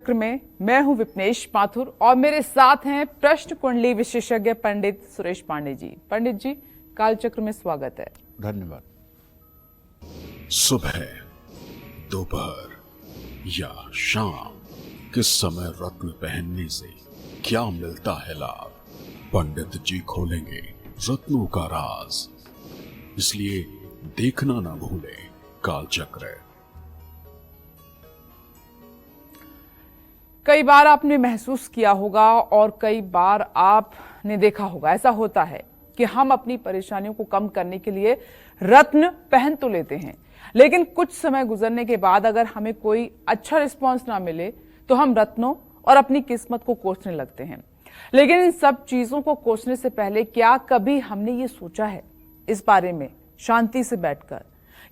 कालचक्र में मैं हूं विपनेश माथुर और मेरे साथ हैं प्रश्न कुंडली विशेषज्ञ पंडित सुरेश पांडे जी। पंडित जी, कालचक्र में स्वागत है। धन्यवाद। सुबह, दोपहर या शाम किस समय रत्न पहनने से क्या मिलता है लाभ, पंडित जी खोलेंगे रत्नों का राज। इसलिए देखना ना भूलें कालचक्र। कई बार आपने महसूस किया होगा और कई बार आपने देखा होगा, ऐसा होता है कि हम अपनी परेशानियों को कम करने के लिए रत्न पहन तो लेते हैं, लेकिन कुछ समय गुजरने के बाद अगर हमें कोई अच्छा रिस्पॉन्स ना मिले तो हम रत्नों और अपनी किस्मत को कोसने लगते हैं। लेकिन इन सब चीजों को कोसने से पहले क्या कभी हमने ये सोचा है इस बारे में शांति से बैठकर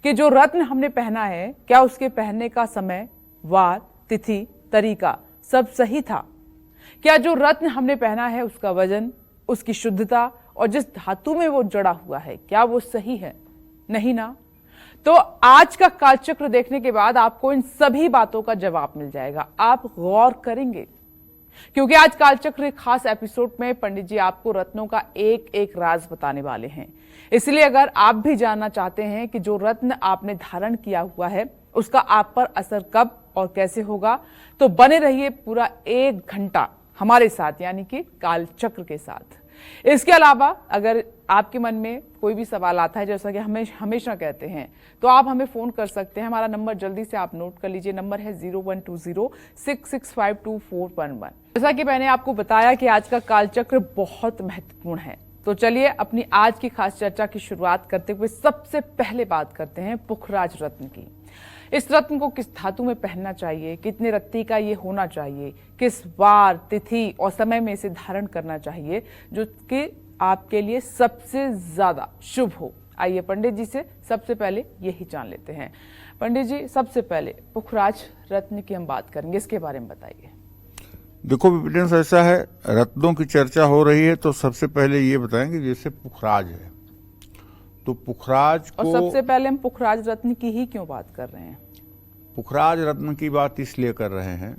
कि जो रत्न हमने पहना है, क्या उसके पहनने का समय, वार, तिथि, तरीका सब सही था? क्या जो रत्न हमने पहना है उसका वजन, उसकी शुद्धता और जिस धातु में वो जड़ा हुआ है, क्या वो सही है? नहीं ना? तो आज का कालचक्र देखने के बाद आपको इन सभी बातों का जवाब मिल जाएगा। आप गौर करेंगे क्योंकि आज कालचक्र खास एपिसोड में पंडित जी आपको रत्नों का एक एक राज बताने वाले हैं। इसलिए अगर आप भी जानना चाहते हैं कि जो रत्न आपने धारण किया हुआ है उसका आप पर असर कब और कैसे होगा, तो बने रहिए पूरा 1 घंटा हमारे साथ, यानी कि कालचक्र के साथ। इसके अलावा अगर आपके मन में कोई भी सवाल आता है, जैसा कि हमें हमेशा कहते हैं, तो आप हमें फोन कर सकते हैं। हमारा नंबर जल्दी से आप नोट कर लीजिए, नंबर है 0120665241। जैसा कि मैंने आपको बताया कि आज का कालचक्र बहुत महत्वपूर्ण है, तो चलिए अपनी आज की खास चर्चा की शुरुआत करते हुए सबसे पहले बात करते हैं पुखराज रत्न की। इस रत्न को किस धातु में पहनना चाहिए, कितने रत्ती का ये होना चाहिए, किस वार, तिथि और समय में इसे धारण करना चाहिए जो कि आपके लिए सबसे ज्यादा शुभ हो। आइए पंडित जी से सबसे पहले यही जान लेते हैं। पंडित जी, सबसे पहले पुखराज रत्न की हम बात करेंगे, इसके बारे में बताइए। देखो विपिन, ऐसा है, रत्नों की चर्चा हो रही है तो सबसे पहले ये बताएंगे जैसे पुखराज है, तो पुखराज को, और सबसे पहले हम पुखराज रत्न की ही क्यों बात कर रहे हैं? पुखराज रत्न की बात इसलिए कर रहे हैं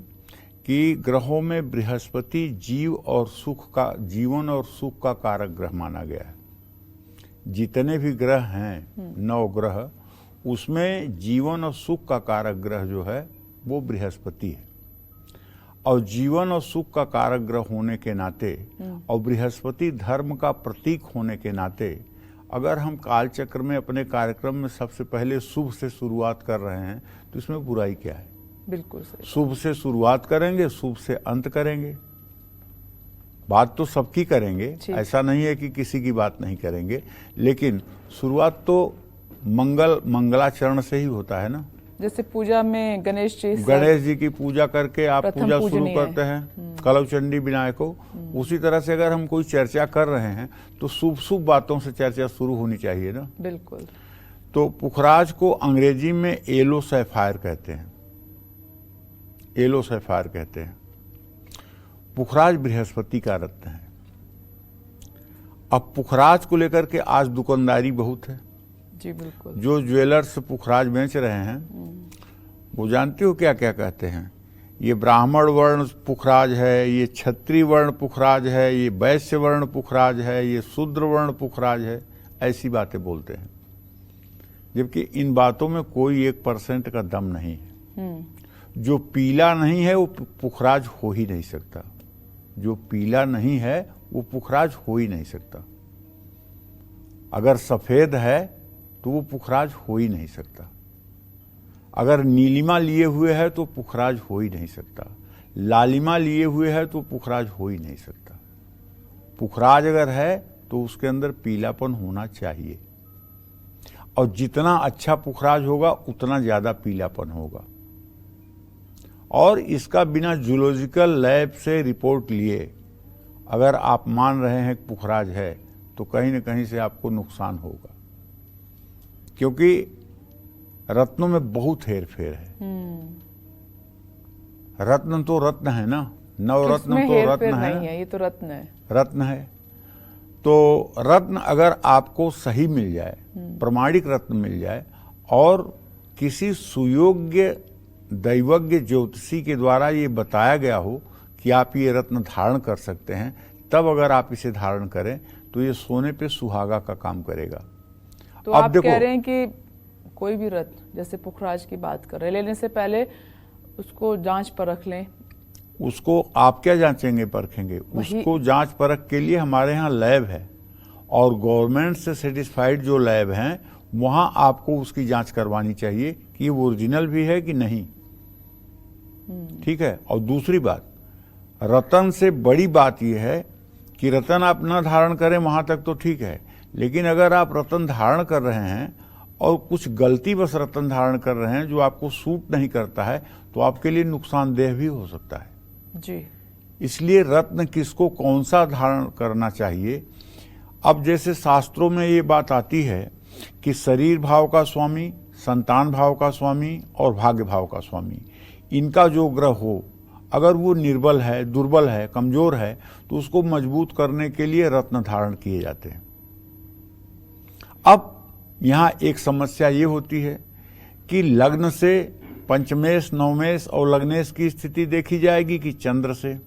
कि ग्रहों में बृहस्पति जीव और सुख का, जीवन और सुख का कारक ग्रह माना गया है। जितने भी ग्रह हैं 9 ग्रह, उसमें जीवन और सुख का कारक ग्रह जो है वो बृहस्पति है। और जीवन और सुख का कारक ग्रह होने के नाते और बृहस्पति धर्म का प्रतीक होने के नाते अगर हम कालचक्र में अपने कार्यक्रम में सबसे पहले शुभ से शुरुआत कर रहे हैं तो इसमें बुराई क्या है? बिल्कुल सही। शुभ से शुरुआत करेंगे, शुभ से अंत करेंगे। बात तो सबकी करेंगे, ऐसा नहीं है कि किसी की बात नहीं करेंगे, लेकिन शुरुआत तो मंगलाचरण से ही होता है ना। जैसे पूजा में गणेश जी की पूजा करके आप पूजा शुरू करते हैं, कलवचंडी विनायक को। उसी तरह से अगर हम कोई चर्चा कर रहे हैं तो शुभ शुभ बातों से चर्चा शुरू होनी चाहिए ना। बिल्कुल। तो पुखराज को अंग्रेजी में येलो सैफायर कहते हैं, येलो सैफायर कहते हैं। पुखराज बृहस्पति का रत्न है। अब पुखराज को लेकर के आज दुकानदारी बहुत है। जी बिल्कुल। जो ज्वेलर्स पुखराज बेच रहे हैं वो जानते हो क्या क्या कहते हैं? ये ब्राह्मण वर्ण पुखराज है, ये क्षत्रिय वर्ण पुखराज है, ये वैश्य वर्ण पुखराज है, ये शूद्र वर्ण पुखराज है, ऐसी बातें बोलते हैं। जबकि इन बातों में कोई 1% का दम नहीं है। जो पीला नहीं है वो पुखराज हो ही नहीं सकता। जो पीला नहीं है वो पुखराज हो ही नहीं सकता। अगर सफेद है तो वो पुखराज हो ही नहीं सकता। अगर नीलिमा लिए हुए है तो पुखराज हो ही नहीं सकता। लालिमा लिए हुए है तो पुखराज हो ही नहीं सकता। पुखराज अगर है तो उसके अंदर पीलापन होना चाहिए, और जितना अच्छा पुखराज होगा उतना ज्यादा पीलापन होगा। और इसका बिना जूलॉजिकल लैब से रिपोर्ट लिए अगर आप मान रहे हैं पुखराज है तो कहीं न कहीं से आपको नुकसान होगा, क्योंकि रत्नों में बहुत हेर फेर है। रत्न तो रत्न है ना, नवरत्न तो रत्न है, ये तो रत्न है, रत्न है। तो रत्न अगर आपको सही मिल जाए, प्रमाणिक रत्न मिल जाए और किसी सुयोग्य दैवज्ञ ज्योतिषी के द्वारा ये बताया गया हो कि आप ये रत्न धारण कर सकते हैं, तब अगर आप इसे धारण करें तो ये सोने पे सुहागा का काम करेगा। तो अब आप देखो, कह रहे हैं कि कोई भी रत्न, जैसे पुखराज की बात कर रहे हैं, लेने से पहले उसको जांच परख लें। उसको आप क्या जांचेंगे परखेंगे? उसको जांच परख के लिए हमारे यहाँ लैब है, और गवर्नमेंट से सेटिस्फाइड जो लैब हैं वहाँ आपको उसकी जांच करवानी चाहिए कि ये ओरिजिनल भी है कि नहीं। ठीक है। और दूसरी बात, रतन से बड़ी बात यह है कि रतन आप न धारण करें वहाँ तक तो ठीक है, लेकिन अगर आप रतन धारण कर रहे हैं और कुछ गलती बस रतन धारण कर रहे हैं जो आपको सूट नहीं करता है, तो आपके लिए नुकसानदेह भी हो सकता है जी। इसलिए रत्न किसको कौन सा धारण करना चाहिए। अब जैसे शास्त्रों में ये बात आती है कि शरीर भाव का स्वामी, संतान भाव का स्वामी और भाग्य भाव का स्वामी, इनका जो ग्रह हो, अगर वो निर्बल है, दुर्बल है, कमजोर है, तो उसको मजबूत करने के लिए रत्न धारण किए जाते हैं। अब यहाँ एक समस्या ये होती है कि लग्न से पंचमेश, नवमेश और लग्नेश की स्थिति देखी जाएगी कि चंद्र से।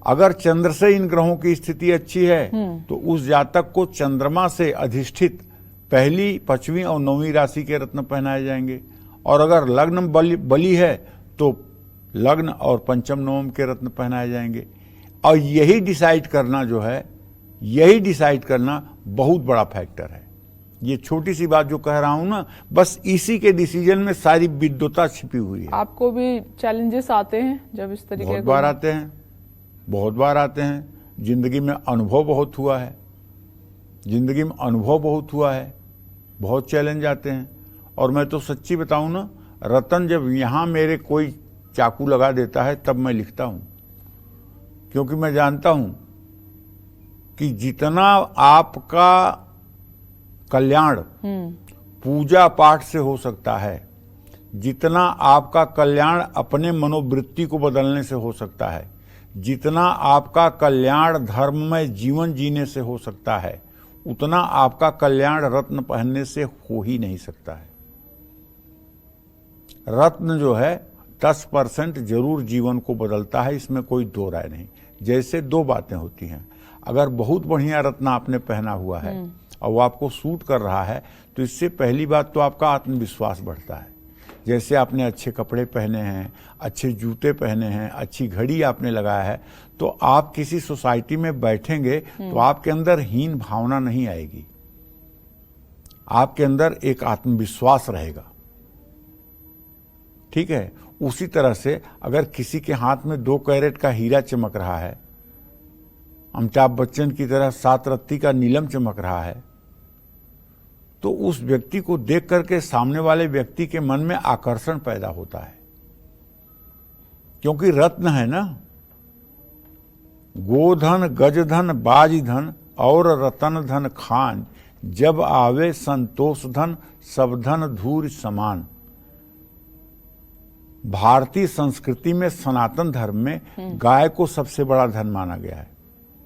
अगर चंद्र से इन ग्रहों की स्थिति अच्छी है तो उस जातक को चंद्रमा से अधिष्ठित पहली, पांचवी और नौवीं राशि के रत्न पहनाए जाएंगे, और अगर लग्न बली है तो लग्न और पंचम नवम के रत्न पहनाए जाएंगे। और यही डिसाइड करना जो है, यही डिसाइड करना बहुत बड़ा फैक्टर है। ये छोटी सी बात जो कह रहा हूं ना, बस इसी के डिसीजन में सारी विद्वता छिपी हुई है। आपको भी चैलेंजेस आते हैं जब इस तरीके बहुत बार आते हैं, बहुत बार आते हैं। जिंदगी में अनुभव बहुत हुआ है, जिंदगी में अनुभव बहुत हुआ है, बहुत चैलेंज आते हैं। और मैं तो सच्ची बताऊं ना, रतन जब यहाँ मेरे कोई चाकू लगा देता है तब मैं लिखता हूं, क्योंकि मैं जानता हूं कि जितना आपका कल्याण पूजा पाठ से हो सकता है, जितना आपका कल्याण अपने मनोवृत्ति को बदलने से हो सकता है, जितना आपका कल्याण धर्ममय जीवन जीने से हो सकता है, उतना आपका कल्याण रत्न पहनने से हो ही नहीं सकता है। रत्न जो है 10% जरूर जीवन को बदलता है, इसमें कोई दो राय नहीं। जैसे दो बातें होती हैं, अगर बहुत बढ़िया रत्न आपने पहना हुआ है और वो आपको सूट कर रहा है, तो इससे पहली बात तो आपका आत्मविश्वास बढ़ता है। जैसे आपने अच्छे कपड़े पहने हैं, अच्छे जूते पहने हैं, अच्छी घड़ी आपने लगाया है, तो आप किसी सोसाइटी में बैठेंगे तो आपके अंदर हीन भावना नहीं आएगी, आपके अंदर एक आत्मविश्वास रहेगा। ठीक है। उसी तरह से अगर किसी के हाथ में 2 कैरेट का हीरा चमक रहा है, अमिताभ बच्चन की तरह 7 रत्ती का नीलम चमक रहा है, तो उस व्यक्ति को देख करके सामने वाले व्यक्ति के मन में आकर्षण पैदा होता है, क्योंकि रत्न है ना। गोधन, गजधन, बाजधन और रतन धन खान, जब आवे संतोष धन, सब धन धूर समान। भारतीय संस्कृति में, सनातन धर्म में गाय को सबसे बड़ा धन माना गया है।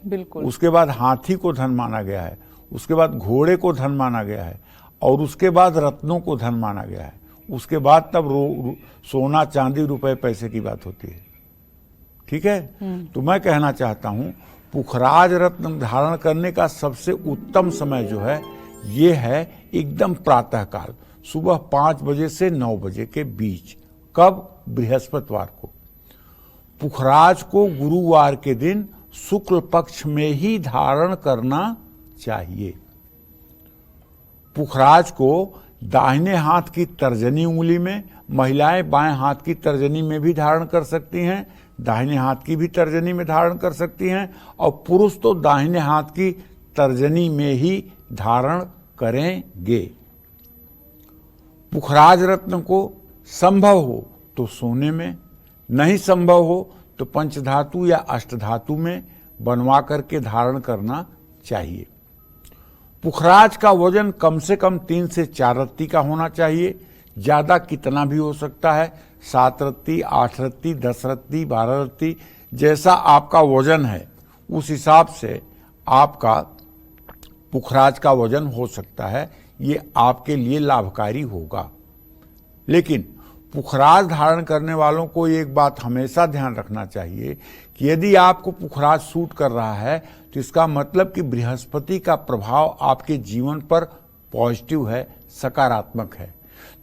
बिल्कुल। उसके बाद हाथी को धन माना गया है, उसके बाद घोड़े को धन माना गया है, और उसके बाद रत्नों को धन माना गया है। उसके बाद तब सोना, चांदी, रुपए, पैसे की बात होती है। ठीक है। तो मैं कहना चाहता हूं, पुखराज रत्न धारण करने का सबसे उत्तम समय जो है, ये है एकदम प्रातः काल, सुबह 5 बजे से 9 बजे के बीच। कब? बृहस्पतिवार को। पुखराज को गुरुवार के दिन शुक्ल पक्ष में ही धारण करना चाहिए। पुखराज को दाहिने हाथ की तर्जनी उंगली में, महिलाएं बाएं हाथ की तर्जनी में भी धारण कर सकती हैं, दाहिने हाथ की भी तर्जनी में धारण कर सकती हैं, और पुरुष तो दाहिने हाथ की तर्जनी में ही धारण करेंगे। पुखराज रत्न को संभव हो तो सोने में, नहीं संभव हो तो पंचधातु या अष्टधातु में बनवा करके धारण करना चाहिए। पुखराज का वजन कम से कम 3 से 4 रत्ती का होना चाहिए, ज्यादा कितना भी हो सकता है, 7 रत्ती, 8 रत्ती, 10 रत्ती, 12 रत्ती, जैसा आपका वजन है उस हिसाब से आपका पुखराज का वजन हो सकता है। ये आपके लिए लाभकारी होगा। लेकिन पुखराज धारण करने वालों को एक बात हमेशा ध्यान रखना चाहिए कि यदि आपको पुखराज सूट कर रहा है तो इसका मतलब कि बृहस्पति का प्रभाव आपके जीवन पर पॉजिटिव है, सकारात्मक है।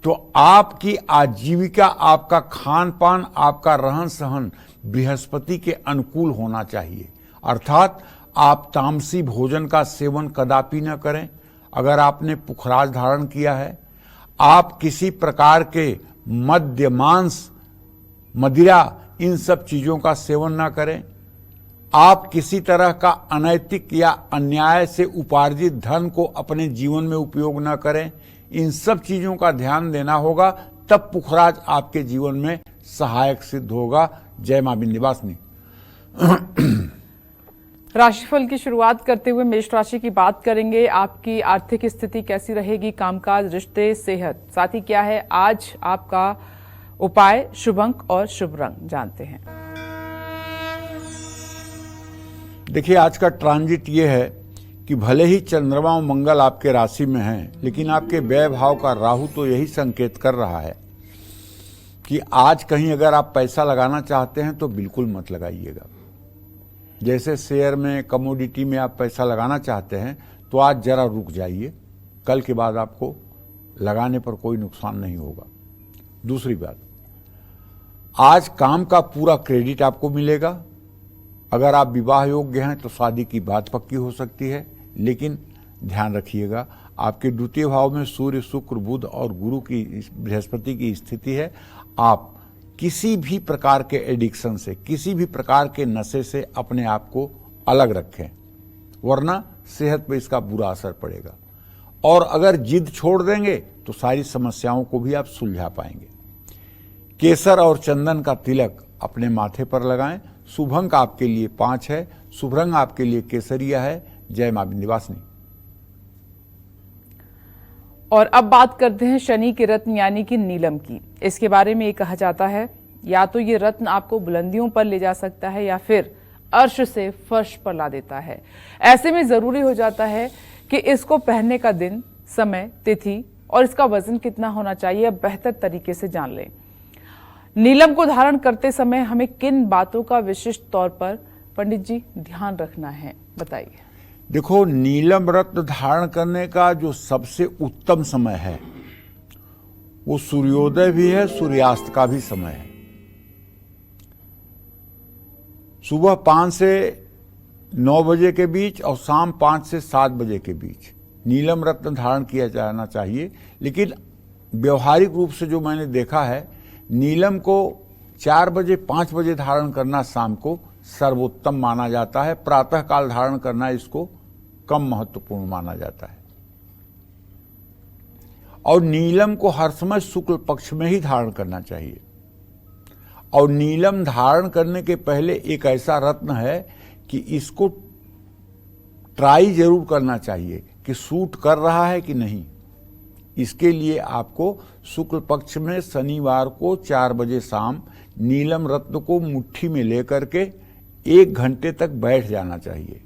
तो आपकी आजीविका, आपका खान पान, आपका रहन सहन बृहस्पति के अनुकूल होना चाहिए। अर्थात आप तामसी भोजन का सेवन कदापि न करें। अगर आपने पुखराज धारण किया है, आप किसी प्रकार के मद्य, मांस, मदिरा, इन सब चीजों का सेवन ना करें। आप किसी तरह का अनैतिक या अन्याय से उपार्जित धन को अपने जीवन में उपयोग ना करें। इन सब चीजों का ध्यान देना होगा, तब पुखराज आपके जीवन में सहायक सिद्ध होगा। जय मां विंध्यवासिनी। राशिफल की शुरुआत करते हुए मेष राशि की बात करेंगे। आपकी आर्थिक स्थिति कैसी रहेगी, कामकाज, रिश्ते, सेहत, साथ ही क्या है आज आपका उपाय, शुभ अंक और शुभ रंग, जानते हैं। देखिए, आज का ट्रांजिट ये है कि भले ही चंद्रमा और मंगल आपके राशि में हैं, लेकिन आपके व्यय भाव का राहु तो यही संकेत कर रहा है कि आज कहीं अगर आप पैसा लगाना चाहते हैं तो बिल्कुल मत लगाइएगा। जैसे शेयर में, कमोडिटी में आप पैसा लगाना चाहते हैं तो आज जरा रुक जाइए, कल के बाद आपको लगाने पर कोई नुकसान नहीं होगा। दूसरी बात, आज काम का पूरा क्रेडिट आपको मिलेगा। अगर आप विवाह योग्य हैं तो शादी की बात पक्की हो सकती है, लेकिन ध्यान रखिएगा आपके द्वितीय भाव में सूर्य, शुक्र, बुध और गुरु की, बृहस्पति की स्थिति है। आप किसी भी प्रकार के एडिक्शन से, किसी भी प्रकार के नशे से अपने आप को अलग रखें, वरना सेहत पर इसका बुरा असर पड़ेगा। और अगर जिद छोड़ देंगे तो सारी समस्याओं को भी आप सुलझा पाएंगे। केसर और चंदन का तिलक अपने माथे पर लगाएं। शुभ अंक आपके लिए 5 है, शुभ रंग आपके लिए केसरिया है। जय मां विंध्यवासिनी। और अब बात करते हैं शनि के रत्न यानी कि नीलम की। इसके बारे में ये कहा जाता है या तो ये रत्न आपको बुलंदियों पर ले जा सकता है या फिर अर्श से फर्श पर ला देता है। ऐसे में जरूरी हो जाता है कि इसको पहनने का दिन, समय, तिथि और इसका वजन कितना होना चाहिए बेहतर तरीके से जान लें। नीलम को धारण करते समय हमें किन बातों का विशिष्ट तौर पर पंडित जी ध्यान रखना है, बताइए। देखो, नीलम रत्न धारण करने का जो सबसे उत्तम समय है वो सूर्योदय भी है, सूर्यास्त का भी समय है। सुबह 5 से 9 बजे के बीच और शाम 5 से 7 बजे के बीच नीलम रत्न धारण किया जाना चाहिए। लेकिन व्यवहारिक रूप से जो मैंने देखा है, नीलम को 4 बजे 5 बजे धारण करना शाम को सर्वोत्तम माना जाता है। प्रातः काल धारण करना इसको कम महत्वपूर्ण माना जाता है। और नीलम को हर समय शुक्ल पक्ष में ही धारण करना चाहिए। और नीलम धारण करने के पहले एक ऐसा रत्न है कि इसको ट्राई जरूर करना चाहिए कि सूट कर रहा है कि नहीं। इसके लिए आपको शुक्ल पक्ष में शनिवार को 4 बजे शाम नीलम रत्न को मुट्ठी में लेकर के 1 घंटे तक बैठ जाना चाहिए।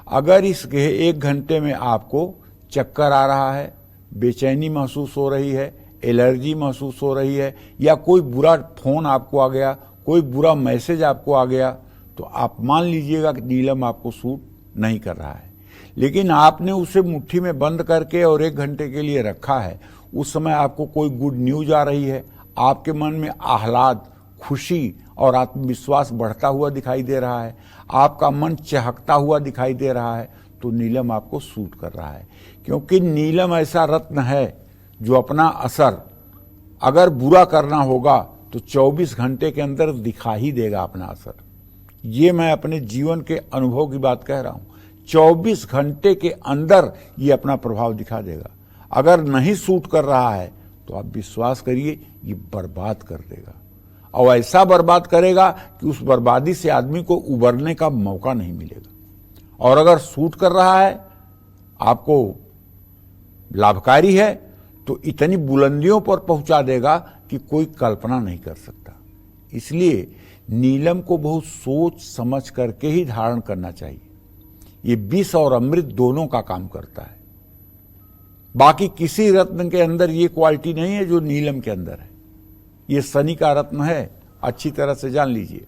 अगर इस 1 घंटे में आपको चक्कर आ रहा है, बेचैनी महसूस हो रही है, एलर्जी महसूस हो रही है, या कोई बुरा फोन आपको आ गया, कोई बुरा मैसेज आपको आ गया, तो आप मान लीजिएगा कि नीलम आपको सूट नहीं कर रहा है। लेकिन आपने उसे मुट्ठी में बंद करके और 1 घंटे के लिए रखा है, उस समय आपको कोई गुड न्यूज आ रही है, आपके मन में आह्लाद, खुशी और आत्मविश्वास बढ़ता हुआ दिखाई दे रहा है, आपका मन चहकता हुआ दिखाई दे रहा है, तो नीलम आपको सूट कर रहा है। क्योंकि नीलम ऐसा रत्न है जो अपना असर अगर बुरा करना होगा तो 24 घंटे के अंदर दिखा ही देगा अपना असर। ये मैं अपने जीवन के अनुभव की बात कह रहा हूं। 24 घंटे के अंदर ये अपना प्रभाव दिखा देगा। अगर नहीं सूट कर रहा है तो आप विश्वास करिए ये बर्बाद कर देगा, और ऐसा बर्बाद करेगा कि उस बर्बादी से आदमी को उबरने का मौका नहीं मिलेगा। और अगर सूट कर रहा है, आपको लाभकारी है, तो इतनी बुलंदियों पर पहुंचा देगा कि कोई कल्पना नहीं कर सकता। इसलिए नीलम को बहुत सोच समझ करके ही धारण करना चाहिए। ये विष और अमृत दोनों का काम करता है। बाकी किसी रत्न के अंदर ये क्वालिटी नहीं है जो नीलम के अंदर है। ये शनि का रत्न है, अच्छी तरह से जान लीजिए।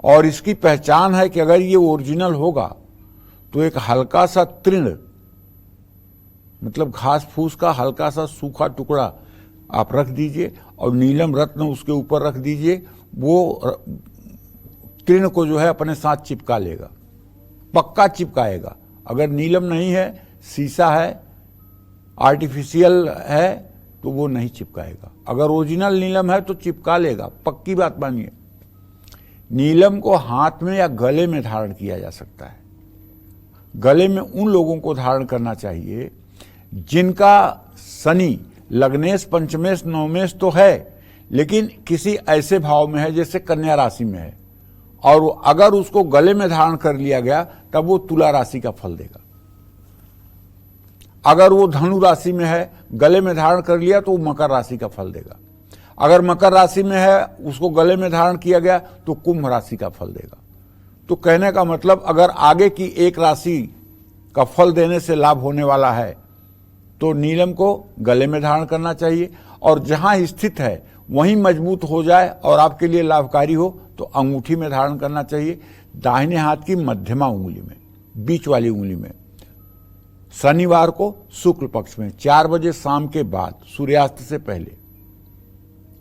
और इसकी पहचान है कि अगर ये ओरिजिनल होगा तो एक हल्का सा तृण, मतलब घास फूस का हल्का सा सूखा टुकड़ा आप रख दीजिए और नीलम रत्न उसके ऊपर रख दीजिए। वो तृण को जो है अपने साथ चिपका लेगा, पक्का चिपकाएगा। अगर नीलम नहीं है, शीशा है, आर्टिफिशियल है, तो वो नहीं चिपकाएगा। अगर ओरिजिनल नीलम है तो चिपका लेगा, पक्की बात मानिए। नीलम को हाथ में या गले में धारण किया जा सकता है। गले में उन लोगों को धारण करना चाहिए जिनका शनि लग्नेश, पंचमेश, नवमेश तो है, लेकिन किसी ऐसे भाव में है जैसे कन्या राशि में है, और अगर उसको गले में धारण कर लिया गया तब वो तुला राशि का फल देगा। अगर वो धनु राशि में है, गले में धारण कर लिया तो वो मकर राशि का फल देगा। अगर मकर राशि में है, उसको गले में धारण किया गया तो कुंभ राशि का फल देगा। तो कहने का मतलब, अगर आगे की एक राशि का फल देने से लाभ होने वाला है तो नीलम को गले में धारण करना चाहिए, और जहां स्थित है वहीं मजबूत हो जाए और आपके लिए लाभकारी हो तो अंगूठी में धारण करना चाहिए, दाहिने हाथ की मध्यमा उंगली में, बीच वाली उंगली में। शनिवार को शुक्ल पक्ष में 4 बजे शाम के बाद, सूर्यास्त से पहले।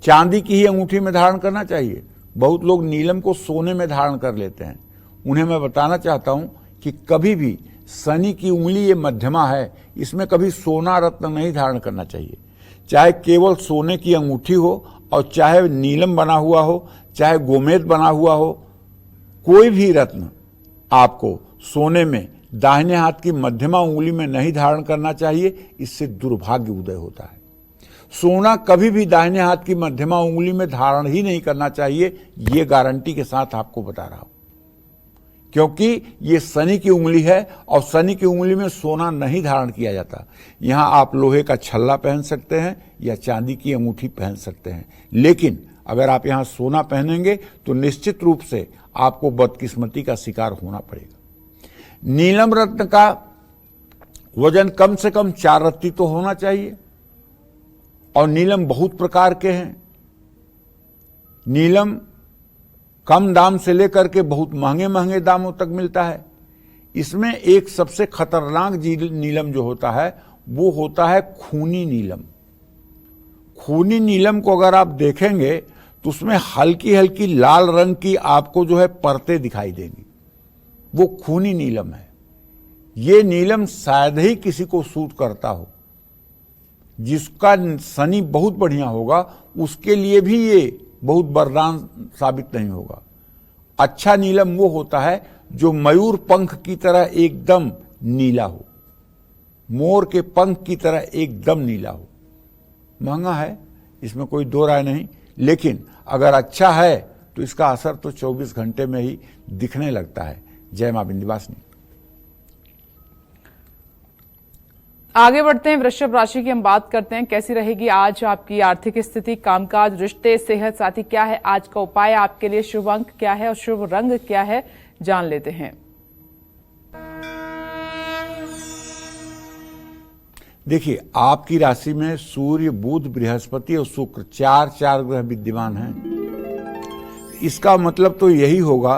चांदी की ही अंगूठी में धारण करना चाहिए। बहुत लोग नीलम को सोने में धारण कर लेते हैं। उन्हें मैं बताना चाहता हूं कि कभी भी शनि की उंगली ये मध्यमा है, इसमें कभी सोना रत्न नहीं धारण करना चाहिए। चाहे केवल सोने की अंगूठी हो और चाहे नीलम बना हुआ हो, चाहे गोमेद बना हुआ हो, कोई भी रत्न आपको सोने में दाहिने हाथ की मध्यमा उंगली में नहीं धारण करना चाहिए। इससे दुर्भाग्य उदय होता है। सोना कभी भी दाहिने हाथ की मध्यमा उंगली में धारण ही नहीं करना चाहिए, ये गारंटी के साथ आपको बता रहा हूं, क्योंकि ये शनि की उंगली है और शनि की उंगली में सोना नहीं धारण किया जाता। यहां आप लोहे का छल्ला पहन सकते हैं या चांदी की अंगूठी पहन सकते हैं, लेकिन अगर आप यहां सोना पहनेंगे तो निश्चित रूप से आपको बदकिस्मती का शिकार होना पड़ेगा। नीलम रत्न का वजन कम से कम 4 रत्ती तो होना चाहिए, और नीलम बहुत प्रकार के हैं। नीलम कम दाम से लेकर के बहुत महंगे महंगे दामों तक मिलता है। इसमें एक सबसे खतरनाक नीलम जो होता है वो होता है खूनी नीलम। खूनी नीलम को अगर आप देखेंगे तो उसमें हल्की हल्की लाल रंग की आपको जो है परतें दिखाई देंगी, वो खूनी नीलम है। ये नीलम शायद ही किसी को सूट करता हो। जिसका शनि बहुत बढ़िया होगा उसके लिए भी ये बहुत वरदान साबित नहीं होगा। अच्छा नीलम वो होता है जो मयूर पंख की तरह एकदम नीला हो, मोर के पंख की तरह एकदम नीला हो। महंगा है, इसमें कोई दो राय नहीं, लेकिन अगर अच्छा है तो इसका असर तो 24 घंटे में ही दिखने लगता है। जय मां विंध्यवासिनी। आगे बढ़ते हैं, वृषभ राशि की हम बात करते हैं। कैसी रहेगी आज आपकी आर्थिक स्थिति, कामकाज, रिश्ते, सेहत साथी क्या है आज का उपाय आपके लिए, शुभ अंक क्या है और शुभ रंग क्या है, जान लेते हैं। देखिए, आपकी राशि में सूर्य, बुध, बृहस्पति और शुक्र चार ग्रह विद्यमान हैं। इसका मतलब तो यही होगा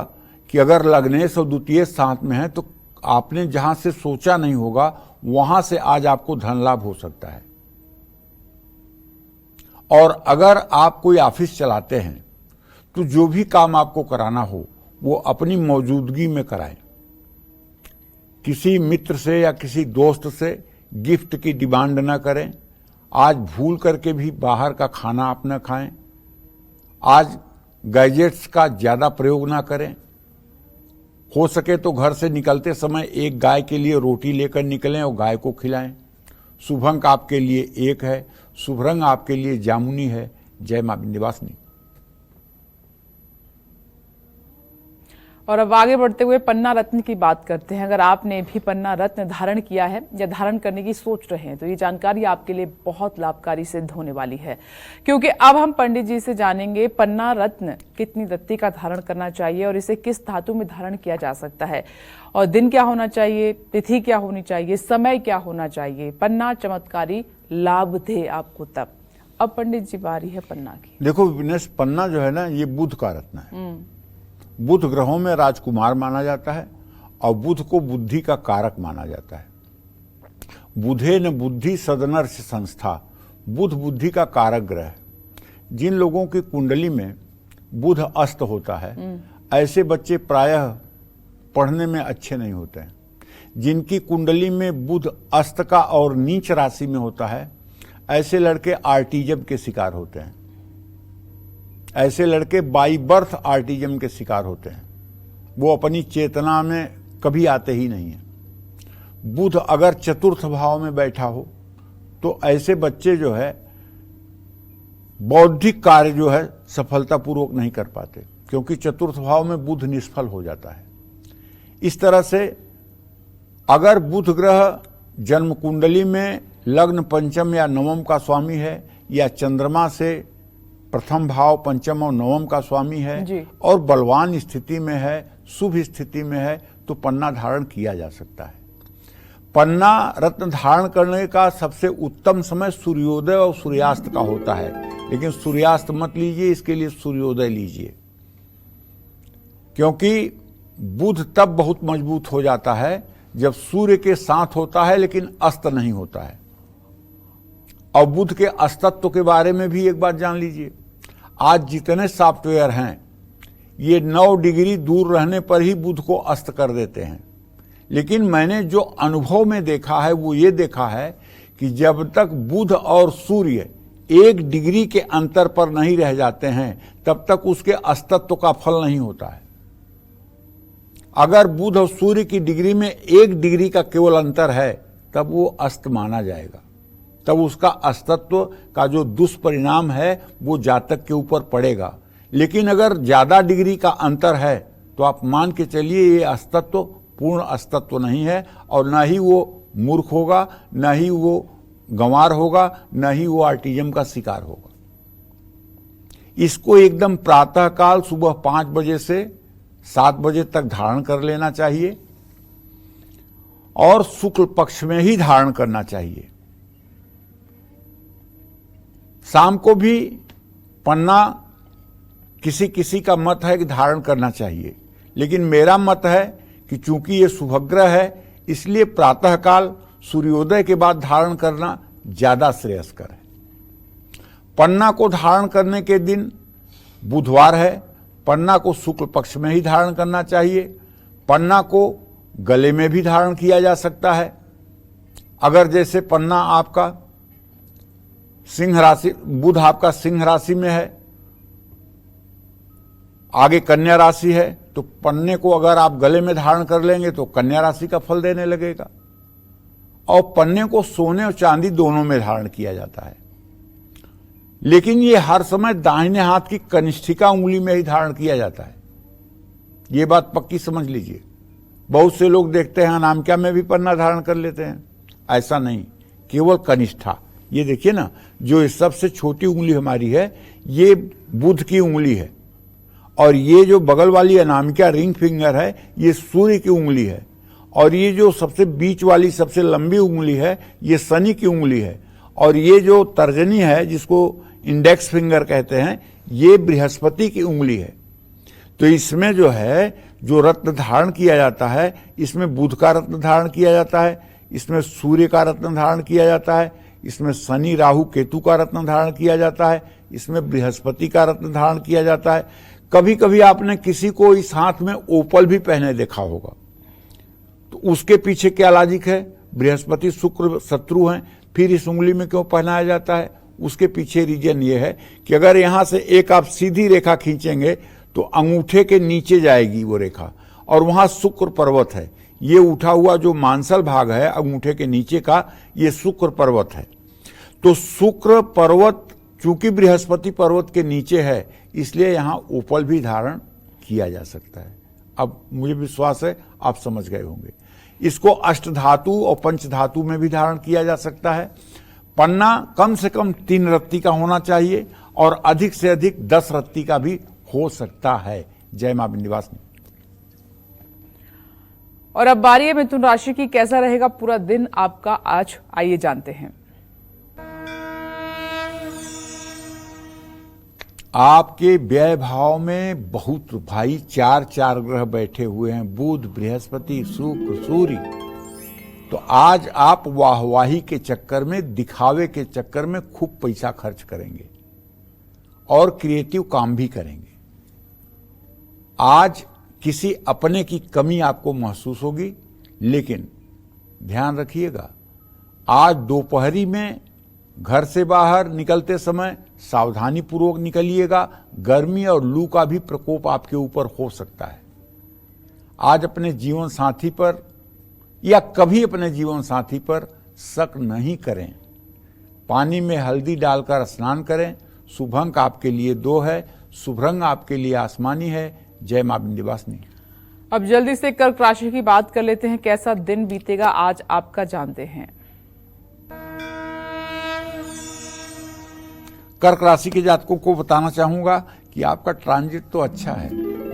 कि अगर लग्नेश और द्वितीय साथ में है तो आपने जहां से सोचा नहीं होगा वहां से आज आपको धन लाभ हो सकता है। और अगर आप कोई ऑफिस चलाते हैं तो जो भी काम आपको कराना हो वो अपनी मौजूदगी में कराएं। किसी मित्र से या किसी दोस्त से गिफ्ट की डिमांड न करें। आज भूल करके भी बाहर का खाना आप न खाएं। आज गैजेट्स का ज्यादा प्रयोग ना करें। हो सके तो घर से निकलते समय एक गाय के लिए रोटी लेकर निकलें और गाय को खिलाएं। शुभ अंक आपके लिए 1 है, शुभ रंग आपके लिए जामुनी है। जय मां विंध्यवासिनी। और अब आगे बढ़ते हुए पन्ना रत्न की बात करते हैं। अगर आपने भी पन्ना रत्न धारण किया है या धारण करने की सोच रहे हैं तो ये जानकारी आपके लिए बहुत लाभकारी सिद्ध होने वाली है, क्योंकि अब हम पंडित जी से जानेंगे पन्ना रत्न कितनी रत्ती का धारण करना चाहिए और इसे किस धातु में धारण किया जा सकता है, और दिन क्या होना चाहिए, तिथि क्या होनी चाहिए, समय क्या होना चाहिए। पन्ना चमत्कारी लाभ दे आपको तब। अब पंडित जी बारी है पन्ना की। देखो विनेश, पन्ना जो है ना, ये बुध का रत्न है। बुध ग्रहों में राजकुमार माना जाता है और बुध को बुद्धि का कारक माना जाता है। बुधे न बुद्धि सदनर्ष संस्था, बुध बुद्धि का कारक ग्रह है। जिन लोगों की कुंडली में बुध अस्त होता है, ऐसे बच्चे प्रायः पढ़ने में अच्छे नहीं होते हैं। जिनकी कुंडली में बुध अस्त का और नीच राशि में होता है, ऐसे लड़के आर्टिज्म के शिकार होते हैं। ऐसे लड़के बाई बर्थ आर्टिज्म के शिकार होते हैं। वो अपनी चेतना में कभी आते ही नहीं है। बुध अगर चतुर्थ भाव में बैठा हो तो ऐसे बच्चे जो है बौद्धिक कार्य जो है सफलतापूर्वक नहीं कर पाते, क्योंकि चतुर्थ भाव में बुध निष्फल हो जाता है। इस तरह से अगर बुध ग्रह जन्म कुंडली में लग्न पंचम या नवम का स्वामी है, या चंद्रमा से प्रथम भाव पंचम और नवम का स्वामी है और बलवान स्थिति में है, शुभ स्थिति में है, तो पन्ना धारण किया जा सकता है। पन्ना रत्न धारण करने का सबसे उत्तम समय सूर्योदय और सूर्यास्त का होता है, लेकिन सूर्यास्त मत लीजिए, इसके लिए सूर्योदय लीजिए, क्योंकि बुध तब बहुत मजबूत हो जाता है जब सूर्य के साथ होता है लेकिन अस्त नहीं होता है। और बुध के अस्तित्व के बारे में भी एक बात जान लीजिए। आज जितने सॉफ्टवेयर हैं, ये 9 डिग्री दूर रहने पर ही बुध को अस्त कर देते हैं। लेकिन मैंने जो अनुभव में देखा है वो ये देखा है कि जब तक बुध और सूर्य 1 डिग्री के अंतर पर नहीं रह जाते हैं, तब तक उसके अस्तित्व का फल नहीं होता है। अगर बुध और सूर्य की डिग्री में 1 डिग्री का केवल अंतर है, तब वो अस्त माना जाएगा। तब उसका अस्तित्व का जो दुष्परिणाम है वो जातक के ऊपर पड़ेगा। लेकिन अगर ज्यादा डिग्री का अंतर है तो आप मान के चलिए ये अस्तित्व पूर्ण अस्तित्व नहीं है, और न ही वो मूर्ख होगा, न ही वो गंवार होगा, न ही वो ऑटिज्म का शिकार होगा। इसको एकदम प्रातःकाल सुबह 5 बजे से 7 बजे तक धारण कर लेना चाहिए और शुक्ल पक्ष में ही धारण करना चाहिए। शाम को भी पन्ना किसी किसी का मत है कि धारण करना चाहिए, लेकिन मेरा मत है कि चूंकि ये शुभग्रह है, इसलिए प्रातःकाल सूर्योदय के बाद धारण करना ज्यादा श्रेयस्कर है। पन्ना को धारण करने के दिन बुधवार है। पन्ना को शुक्ल पक्ष में ही धारण करना चाहिए। पन्ना को गले में भी धारण किया जा सकता है। अगर जैसे पन्ना आपका सिंह राशि, बुध आपका सिंह राशि में है, आगे कन्या राशि है, तो पन्ने को अगर आप गले में धारण कर लेंगे तो कन्या राशि का फल देने लगेगा। और पन्ने को सोने और चांदी दोनों में धारण किया जाता है, लेकिन ये हर समय दाहिने हाथ की कनिष्ठिका उंगली में ही धारण किया जाता है। ये बात पक्की समझ लीजिए। बहुत से लोग देखते हैं अनामिका में भी पन्ना धारण कर लेते हैं, ऐसा नहीं, केवल कनिष्ठा। ये देखिए ना, जो सबसे छोटी उंगली हमारी है ये बुध की उंगली है, और ये जो बगल वाली अनामिका रिंग फिंगर है ये सूर्य की उंगली है, और ये जो सबसे बीच वाली सबसे लंबी उंगली है ये शनि की उंगली है, और ये जो तर्जनी है जिसको इंडेक्स फिंगर कहते हैं ये बृहस्पति की उंगली है। तो इसमें जो है जो रत्न धारण किया जाता है, इसमें बुध का रत्न धारण किया जाता है, इसमें सूर्य का रत्न धारण किया जाता है, इसमें शनि राहु केतु का रत्न धारण किया जाता है, इसमें बृहस्पति का रत्न धारण किया जाता है। कभी कभी आपने किसी को इस हाथ में ओपल भी पहने देखा होगा, तो उसके पीछे क्या लॉजिक है? बृहस्पति शुक्र शत्रु हैं, फिर इस उंगली में क्यों पहनाया जाता है? उसके पीछे रीजन ये है कि अगर यहां से एक आप सीधी रेखा खींचेंगे तो अंगूठे के नीचे जाएगी वो रेखा, और वहां शुक्र पर्वत है। ये उठा हुआ जो मांसल भाग है अंगूठे के नीचे का, ये शुक्र पर्वत है। तो शुक्र पर्वत चूंकि बृहस्पति पर्वत के नीचे है, इसलिए यहां ओपल भी धारण किया जा सकता है। अब मुझे विश्वास है आप समझ गए होंगे। इसको अष्टधातु और पंचधातु में भी धारण किया जा सकता है। पन्ना कम से कम 3 रत्ती का होना चाहिए और अधिक से अधिक 10 रत्ती का भी हो सकता है। जय मां विंध्यवासिनी। और अब बारी है मिथुन राशि की। कैसा रहेगा पूरा दिन आपका आज, आइए जानते हैं। आपके व्यय भाव में बहुत भाई चार ग्रह बैठे हुए हैं, बुध, बृहस्पति, शुक्र, सूर्य। तो आज आप वाहवाही के चक्कर में, दिखावे के चक्कर में खूब पैसा खर्च करेंगे और क्रिएटिव काम भी करेंगे। आज किसी अपने की कमी आपको महसूस होगी, लेकिन ध्यान रखिएगा, आज दोपहरी में घर से बाहर निकलते समय सावधानी पूर्वक निकलिएगा। गर्मी और लू का भी प्रकोप आपके ऊपर हो सकता है। आज अपने जीवन साथी पर या कभी अपने जीवन साथी पर शक नहीं करें। पानी में हल्दी डालकर स्नान करें। शुभ अंक आपके लिए 2 है। शुभ रंग आपके लिए आसमानी है। जय मां विंध्यवासिनी। अब जल्दी से कर्क राशि की बात कर लेते हैं। कैसा दिन बीतेगा आज आपका, जानते हैं। कर्क राशि के जातकों को बताना चाहूंगा कि आपका ट्रांजिट तो अच्छा है।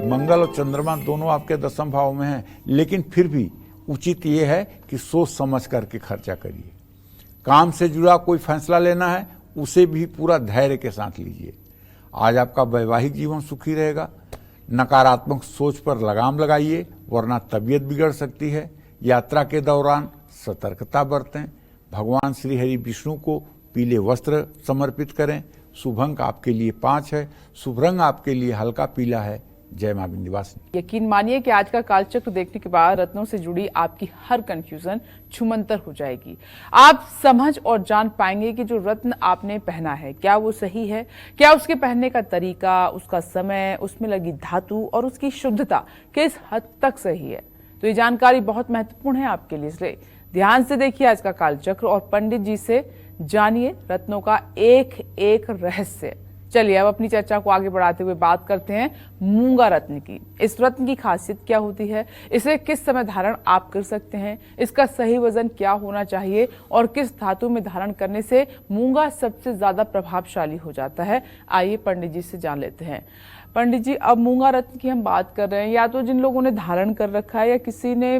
मंगल और चंद्रमा दोनों आपके 10वें भाव में हैं, लेकिन फिर भी उचित यह है कि सोच समझ करके खर्चा करिए। काम से जुड़ा कोई फैसला लेना है, उसे भी पूरा धैर्य के साथ लीजिए। आज आपका वैवाहिक जीवन सुखी रहेगा। नकारात्मक सोच पर लगाम लगाइए, वरना तबीयत बिगड़ सकती है। यात्रा के दौरान सतर्कता बरतें। भगवान श्री हरि विष्णु को पीले वस्त्र समर्पित करें। शुभ अंक आपके लिए 5 है। शुभ रंग आपके लिए हल्का पीला है। जय मां विंध्यवासिनी। यकीन मानिए कि आज का कालचक्र देखने के बाद रत्नों से जुड़ी आपकी हर कंफ्यूजन छुमंतर हो जाएगी। आप समझ और जान पाएंगे कि जो रत्न आपने पहना है क्या वो सही है, क्या उसके पहनने का तरीका, उसका समय, उसमें लगी धातु और उसकी शुद्धता किस हद तक सही है। तो ये जानकारी बहुत महत्वपूर्ण है आपके लिए, इसलिए ध्यान से देखिए आज का कालचक्र और पंडित जी से जानिए रत्नों का एक एक रहस्य। चलिए अब अपनी चर्चा को आगे बढ़ाते हुए बात करते हैं मूंगा रत्न की। इस रत्न की खासियत क्या होती है, इसे किस समय धारण आप कर सकते हैं, इसका सही वजन क्या होना चाहिए और किस धातु में धारण करने से मूंगा सबसे ज्यादा प्रभावशाली हो जाता है। आइए पंडित जी से जान लेते हैं। पंडित जी, अब मूंगा रत्न की हम बात कर रहे हैं, या तो जिन लोगों ने धारण कर रखा है या किसी ने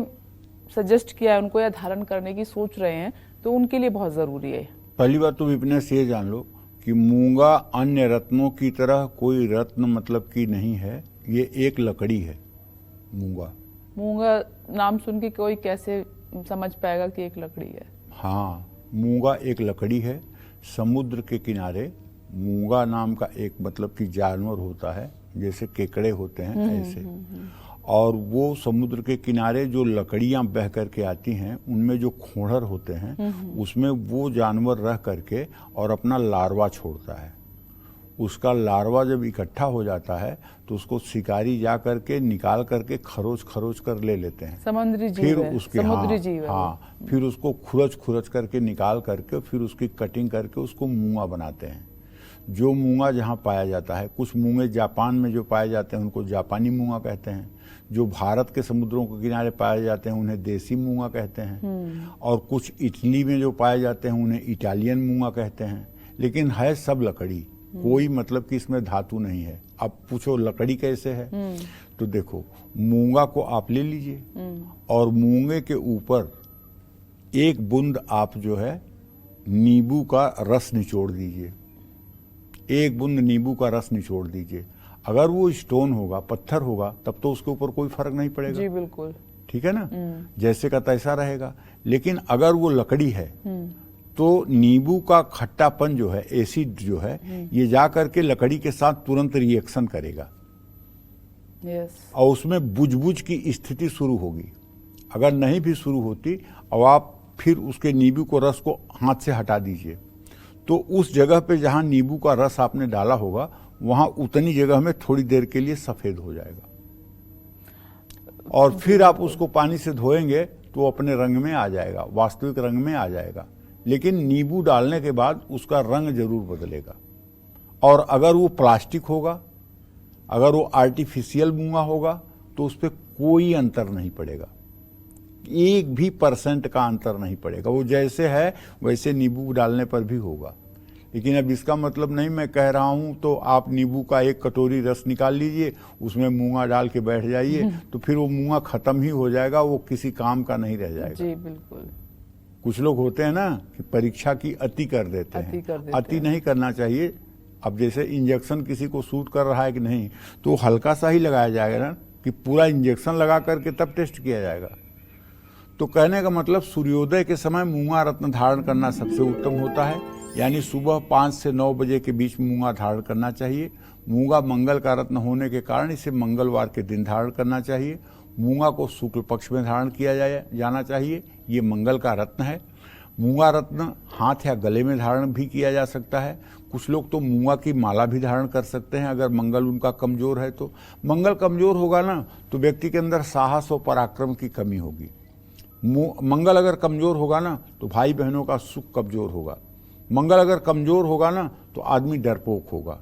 सजेस्ट किया है उनको या धारण करने की सोच रहे हैं, तो उनके लिए बहुत जरूरी है। पहली बात तो विपनेश ये जान लो कि मूंगा अन्य रत्नों की तरह कोई रत्न मतलब की नहीं है। ये एक लकड़ी है मूंगा। मूंगा नाम सुन के कोई कैसे समझ पाएगा कि एक लकड़ी है? हाँ, मूंगा एक लकड़ी है। समुद्र के किनारे मूंगा नाम का एक मतलब कि जानवर होता है, जैसे केकड़े होते हैं ऐसे। और वो समुद्र के किनारे जो लकड़ियां बह करके आती हैं, उनमें जो खोड़र होते हैं, उसमें वो जानवर रह करके और अपना लार्वा छोड़ता है। उसका लार्वा जब इकट्ठा हो जाता है तो उसको शिकारी जा करके निकाल करके खरोच कर ले लेते हैं। समुद्री जीव फिर है, उसके समुद्री जीव है। हाँ, फिर उसको खुरच करके निकाल करके फिर उसकी कटिंग करके उसको मूंगा बनाते हैं। जो मूंगा जहाँ पाया जाता है, कुछ मूंगे जापान में जो पाए जाते हैं उनको जापानी मूंगा कहते हैं। जो भारत के समुद्रों के किनारे पाए जाते हैं उन्हें देसी मूंगा कहते हैं। और कुछ इटली में जो पाए जाते हैं उन्हें इटालियन मूंगा कहते हैं। लेकिन है सब लकड़ी, कोई मतलब कि इसमें धातु नहीं है। अब पूछो लकड़ी कैसे है, तो देखो मूंगा को आप ले लीजिए और मूंगे के ऊपर एक बूंद आप जो है नींबू का रस निचोड़ दीजिए। एक बूंद नींबू का रस निचोड़ दीजिए। अगर वो स्टोन होगा, पत्थर होगा, तब तो उसके ऊपर कोई फर्क नहीं पड़ेगा। जी बिल्कुल, ठीक है ना, जैसे का तैसा रहेगा। लेकिन अगर वो लकड़ी है तो नींबू का खट्टापन जो है, एसिड जो है, ये जा करके लकड़ी के साथ तुरंत रिएक्शन करेगा। यस। और उसमें बुझबुझ की स्थिति शुरू होगी। अगर नहीं भी शुरू होती और आप फिर उसके नींबू को रस को हाथ से हटा दीजिए, तो उस जगह पे जहां नींबू का रस आपने डाला होगा वहां उतनी जगह में थोड़ी देर के लिए सफेद हो जाएगा। और फिर आप उसको पानी से धोएंगे तो अपने रंग में आ जाएगा, वास्तविक रंग में आ जाएगा। लेकिन नींबू डालने के बाद उसका रंग जरूर बदलेगा। और अगर वो प्लास्टिक होगा, अगर वो आर्टिफिशियल मूंगा होगा, तो उस पर कोई अंतर नहीं पड़ेगा, 1% का अंतर नहीं पड़ेगा। वो जैसे है वैसे नींबू डालने पर भी होगा। लेकिन अब इसका मतलब नहीं मैं कह रहा हूं तो आप नींबू का 1 कटोरी रस निकाल लीजिए, उसमें मूंगा डाल के बैठ जाइए, तो फिर वो मूंगा खत्म ही हो जाएगा, वो किसी काम का नहीं रह जाएगा। जी बिल्कुल। कुछ लोग होते हैं ना कि परीक्षा की अति कर देते हैं। अति नहीं करना चाहिए। अब जैसे इंजेक्शन किसी को सूट कर रहा है कि नहीं, तो हल्का सा ही लगाया जाएगा ना, कि पूरा इंजेक्शन लगा करके तब टेस्ट किया जाएगा। तो कहने का मतलब सूर्योदय के समय मूंगा रत्न धारण करना सबसे उत्तम होता है, यानी सुबह 5 से 9 बजे के बीच मूंगा धारण करना चाहिए। मूंगा मंगल का रत्न होने के कारण इसे मंगलवार के दिन धारण करना चाहिए। मूंगा को शुक्ल पक्ष में धारण किया जाना चाहिए, ये मंगल का रत्न है। मूंगा रत्न हाथ या गले में धारण भी किया जा सकता है। कुछ लोग तो मूंगा की माला भी धारण कर सकते हैं अगर मंगल उनका कमजोर है तो। मंगल कमजोर होगा ना तो व्यक्ति के अंदर साहस और पराक्रम की कमी होगी। मंगल अगर कमजोर होगा ना तो भाई बहनों का सुख कमजोर होगा। मंगल अगर कमजोर होगा ना तो आदमी डरपोक होगा।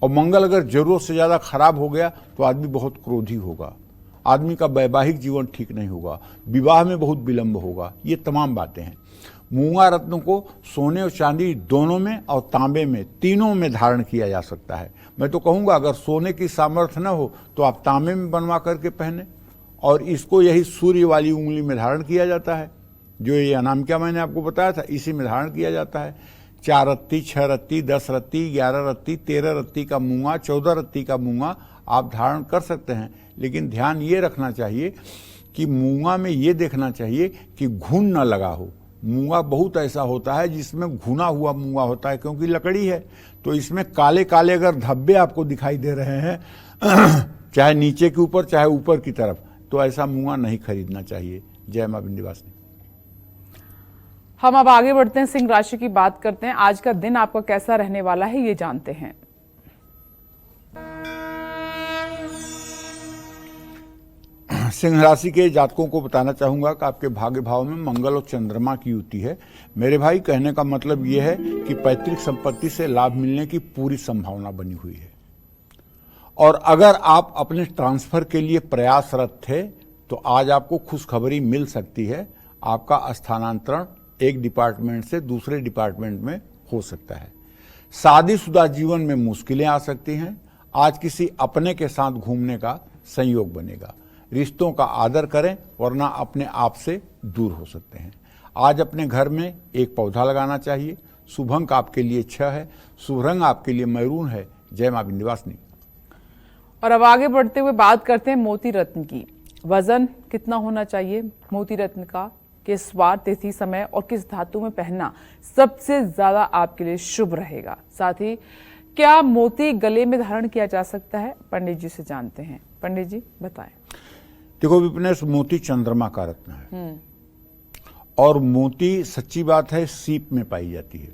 और मंगल अगर जरूरत से ज्यादा खराब हो गया तो आदमी बहुत क्रोधी होगा। आदमी का वैवाहिक जीवन ठीक नहीं होगा, विवाह में बहुत विलंब होगा। ये तमाम बातें हैं। मूंगा रत्न को सोने और चांदी दोनों में और तांबे में, तीनों में धारण किया जा सकता है। मैं तो कहूँगा अगर सोने की सामर्थ्य न हो तो आप तांबे में बनवा करके पहने। और इसको यही सूर्य वाली उंगली में धारण किया जाता है, जो ये नाम क्या मैंने आपको बताया था, इसी में धारण किया जाता है। 4 रत्ती, 6 रत्ती, 10 रत्ती, 11 रत्ती, 13 रत्ती का मूंगा, 14 रत्ती का मूंगा आप धारण कर सकते हैं। लेकिन ध्यान ये रखना चाहिए कि मूंगा में ये देखना चाहिए कि घुन न लगा हो। मूंगा बहुत ऐसा होता है जिसमें घुना हुआ मूंगा होता है, क्योंकि लकड़ी है तो इसमें काले काले अगर धब्बे आपको दिखाई दे रहे हैं चाहे नीचे के ऊपर चाहे ऊपर की तरफ, तो ऐसा मूंगा नहीं खरीदना चाहिए। जय मां विंध्यवासिनी। हम अब आगे बढ़ते हैं, सिंह राशि की बात करते हैं। आज का दिन आपका कैसा रहने वाला है ये जानते हैं। सिंह राशि के जातकों को बताना चाहूंगा कि आपके भाग्य भाव में मंगल और चंद्रमा की युति है। मेरे भाई, कहने का मतलब यह है कि पैतृक संपत्ति से लाभ मिलने की पूरी संभावना बनी हुई है। और अगर आप अपने ट्रांसफर के लिए प्रयासरत थे तो आज आपको खुशखबरी मिल सकती है। आपका स्थानांतरण एक डिपार्टमेंट से दूसरे डिपार्टमेंट में हो सकता है। शादीशुदा जीवन में मुश्किलें आ सकती हैं। आज किसी अपने के साथ घूमने का संयोग बनेगा। रिश्तों का आदर करें, वरना अपने आप से दूर हो सकते हैं। आज अपने घर में एक पौधा लगाना चाहिए। शुभ अंक आपके लिए 6 है। शुभ रंग आपके लिए मैरून है। जय मां विंध्यवासिनी। और अब आगे बढ़ते हुए बात करते हैं मोती रत्न की। वजन कितना होना चाहिए मोती रत्न का, किस वार, तिथि, समय और किस धातु में पहनना सबसे ज्यादा आपके लिए शुभ रहेगा। साथ ही क्या मोती गले में धारण किया जा सकता है, पंडित जी से जानते हैं। पंडित जी बताएं। देखो विपनेश, मोती चंद्रमा का रत्न है और मोती सच्ची बात है सीप में पाई जाती है।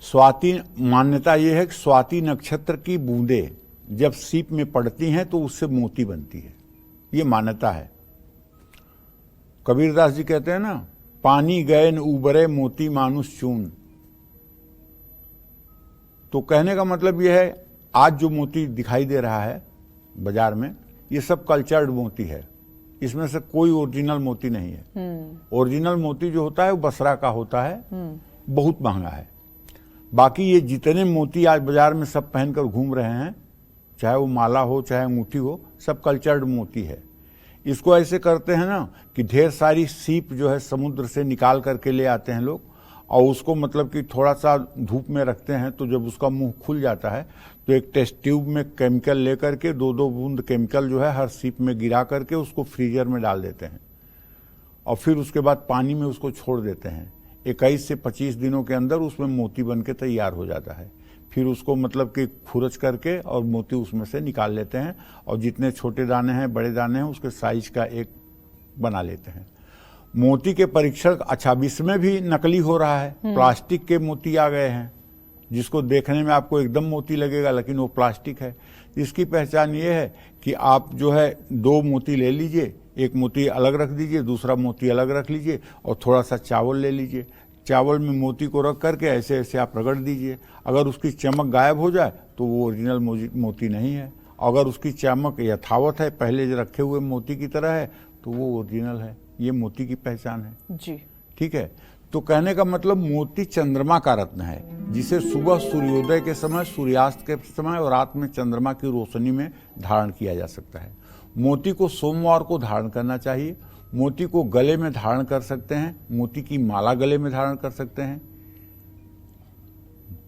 स्वाति मान्यता यह है कि स्वाति नक्षत्र की बूंदें जब सीप में पड़ती हैं तो उससे मोती बनती है, ये मान्यता है। कबीरदास जी कहते हैं ना, पानी गए न उबरे मोती मानुष चून। तो कहने का मतलब यह है, आज जो मोती दिखाई दे रहा है बाजार में, ये सब कल्चर्ड मोती है। इसमें से कोई ओरिजिनल मोती नहीं है। ओरिजिनल मोती जो होता है वो बसरा का होता है, बहुत महंगा है। बाकी ये जितने मोती आज बाजार में सब पहनकर घूम रहे हैं, चाहे वो माला हो चाहे अंगूठी हो, सब कल्चर्ड मोती है। इसको ऐसे करते हैं ना कि ढेर सारी सीप जो है समुद्र से निकाल करके ले आते हैं लोग, और उसको मतलब कि थोड़ा सा धूप में रखते हैं, तो जब उसका मुंह खुल जाता है तो एक टेस्ट ट्यूब में केमिकल लेकर के 2-2 बूंद केमिकल जो है हर सीप में गिरा करके उसको फ्रीजर में डाल देते हैं और फिर उसके बाद पानी में उसको छोड़ देते हैं। 21 से 25 दिनों के अंदर उसमें मोती बन के तैयार हो जाता है। फिर उसको मतलब कि खुरच करके और मोती उसमें से निकाल लेते हैं, और जितने छोटे दाने हैं बड़े दाने हैं उसके साइज का एक बना लेते हैं। मोती के परीक्षण, अच्छा इसमें भी नकली हो रहा है। प्लास्टिक के मोती आ गए हैं, जिसको देखने में आपको एकदम मोती लगेगा लेकिन वो प्लास्टिक है। इसकी पहचान ये है कि आप जो है 2 मोती ले लीजिए, एक मोती अलग रख दीजिए, दूसरा मोती अलग रख लीजिए, और थोड़ा सा चावल ले लीजिए। चावल में मोती को रख करके ऐसे ऐसे आप रगड़ दीजिए। अगर उसकी चमक गायब हो जाए तो वो ओरिजिनल मोती नहीं है। अगर उसकी चमक यथावत है, पहले रखे हुए मोती की तरह है, तो वो ओरिजिनल है। ये मोती की पहचान है जी। ठीक है। तो कहने का मतलब मोती चंद्रमा का रत्न है, जिसे सुबह सूर्योदय के समय, सूर्यास्त के समय और रात में चंद्रमा की रोशनी में धारण किया जा सकता है। मोती को सोमवार को धारण करना चाहिए। मोती को गले में धारण कर सकते हैं, मोती की माला गले में धारण कर सकते हैं।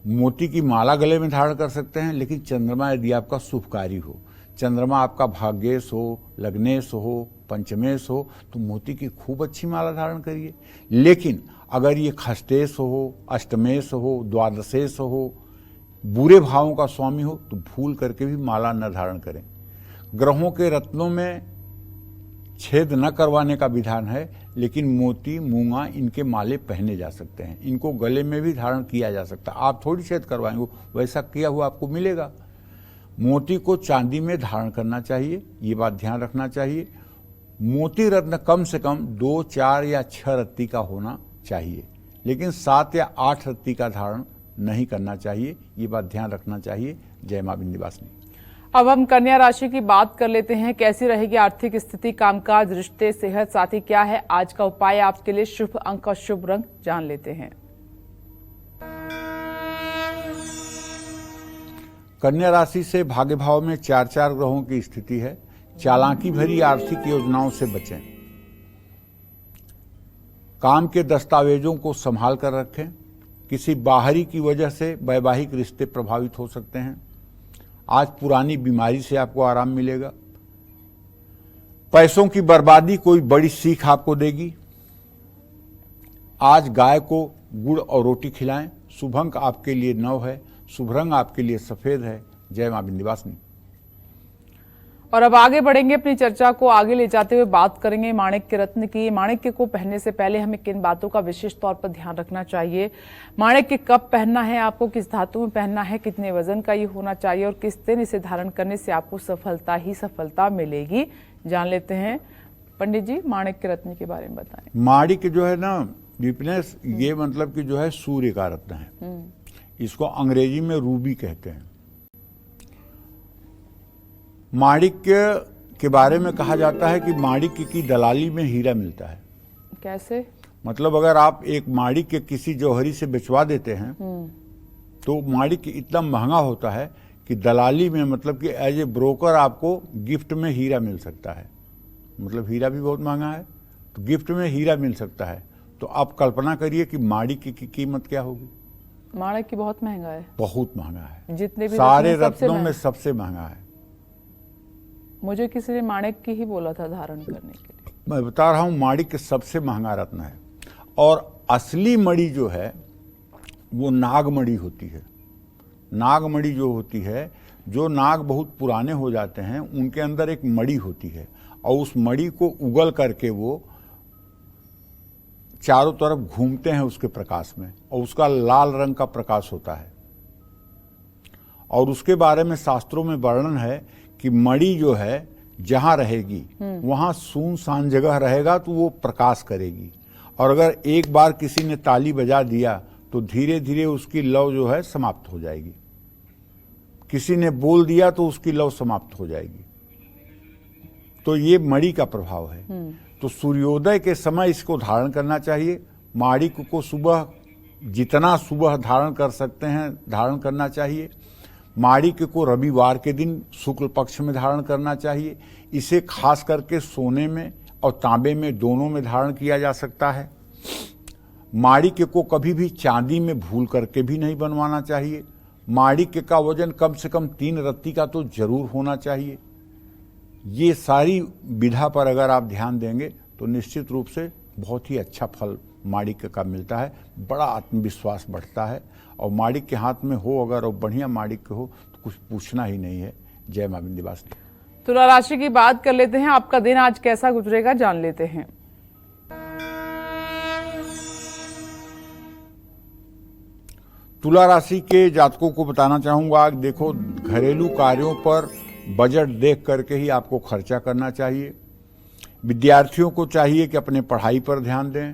मोती की माला गले में धारण कर सकते हैं, लेकिन चंद्रमा यदि आपका शुभकारी हो, चंद्रमा आपका भाग्येश हो, लग्नेश हो, पंचमेश हो, तो मोती की खूब अच्छी माला धारण करिए। लेकिन अगर ये खष्टेश हो, अष्टमेश हो, द्वादशेश हो, बुरे भावों का स्वामी हो, तो भूल करके भी माला न धारण करें। ग्रहों के रत्नों में छेद न करवाने का विधान है, लेकिन मोती, मूंगा इनके माले पहने जा सकते हैं, इनको गले में भी धारण किया जा सकता है। आप थोड़ी छेद करवाएंगे, वैसा किया हुआ आपको मिलेगा। मोती को चांदी में धारण करना चाहिए, ये बात ध्यान रखना चाहिए। मोती रत्न कम से कम 2, 4 या 6 रत्ती का होना चाहिए, लेकिन 7 या 8 रत्ती का धारण नहीं करना चाहिए, ये बात ध्यान रखना चाहिए। जय मां विंध्यवासिनी। अब हम कन्या राशि की बात कर लेते हैं। कैसी रहेगी आर्थिक स्थिति, कामकाज, रिश्ते, सेहत, साथी क्या है आज का उपाय आपके लिए, शुभ अंक और शुभ रंग जान लेते हैं। कन्या राशि से भाग्य भाव में 4 ग्रहों की स्थिति है। चालाकी भरी आर्थिक योजनाओं से बचें। काम के दस्तावेजों को संभाल कर रखें। किसी बाहरी की वजह से वैवाहिक रिश्ते प्रभावित हो सकते हैं। आज पुरानी बीमारी से आपको आराम मिलेगा। पैसों की बर्बादी कोई बड़ी सीख आपको देगी। आज गाय को गुड़ और रोटी खिलाएं। शुभ अंक आपके लिए 9 है, शुभ रंग आपके लिए सफेद है। जय मां विंध्यवासिनी। और अब आगे बढ़ेंगे, अपनी चर्चा को आगे ले जाते हुए बात करेंगे माणिक्य रत्न की। माणिक्य को पहनने से पहले हमें किन बातों का विशेष तौर पर ध्यान रखना चाहिए, माणिक्य कब पहनना है, आपको किस धातु में पहनना है, कितने वजन का ये होना चाहिए और किस दिन इसे धारण करने से आपको सफलता ही सफलता मिलेगी, जान लेते हैं। पंडित जी, माणिक्य रत्न के बारे में बताएं। माणिक्य जो है ना विपनेश, ये मतलब कि जो है सूर्य का रत्न है। इसको अंग्रेजी में रूबी कहते हैं। माणिक्य के बारे में कहा जाता है कि माणिक्य की दलाली में हीरा मिलता है। कैसे? मतलब अगर आप एक माणिक्य किसी जौहरी से बेचवा देते हैं तो माणिक्य इतना महंगा होता है कि दलाली में, मतलब कि एज ए ब्रोकर आपको गिफ्ट में हीरा मिल सकता है। मतलब हीरा भी बहुत महंगा है, तो गिफ्ट में हीरा मिल सकता है। तो आप कल्पना करिए कि माणिक्य की कीमत क्या होगी। माणिक्य बहुत महंगा है, बहुत महंगा है, जितने भी सारे रत्नों में सबसे महंगा है। मुझे किसी ने माणिक्य ही बोला था धारण करने के लिए। मैं बता रहा हूं, माणिक्य सबसे महंगा रत्न है। और असली मणि जो है वो नागमणि होती है। नागमणि जो होती है, जो नाग बहुत पुराने हो जाते हैं उनके अंदर एक मणि होती है, और उस मणि को उगल करके वो चारों तरफ घूमते हैं उसके प्रकाश में, और उसका लाल रंग का प्रकाश होता है। और उसके बारे में शास्त्रों में वर्णन है कि मणि जो है जहां रहेगी वहां सुनसान जगह रहेगा तो वो प्रकाश करेगी। और अगर एक बार किसी ने ताली बजा दिया तो धीरे धीरे उसकी लौ जो है समाप्त हो जाएगी। किसी ने बोल दिया तो उसकी लौ समाप्त हो जाएगी। तो ये मणि का प्रभाव है। तो सूर्योदय के समय इसको धारण करना चाहिए। माणिक्य को सुबह, जितना सुबह धारण कर सकते हैं धारण करना चाहिए। माणिक्य को रविवार के दिन शुक्ल पक्ष में धारण करना चाहिए। इसे खास करके सोने में और तांबे में, दोनों में धारण किया जा सकता है। माणिक्य को कभी भी चांदी में भूल करके भी नहीं बनवाना चाहिए। माणिक्य का वजन कम से कम 3 रत्ती का तो जरूर होना चाहिए। ये सारी विधा पर अगर आप ध्यान देंगे तो निश्चित रूप से बहुत ही अच्छा फल माणिक्य का मिलता है। बड़ा आत्मविश्वास बढ़ता है। और माणिक्य के हाथ में हो अगर, और बढ़िया माणिक्य हो, तो कुछ पूछना ही नहीं है। जय मां विंध्यवासिनी। तुला राशि की बात कर लेते हैं। आपका दिन आज कैसा गुजरेगा, जान लेते हैं। तुला राशि के जातकों को बताना चाहूंगा, देखो घरेलू कार्यों पर बजट देख करके ही आपको खर्चा करना चाहिए। विद्यार्थियों को चाहिए कि अपने पढ़ाई पर ध्यान दें।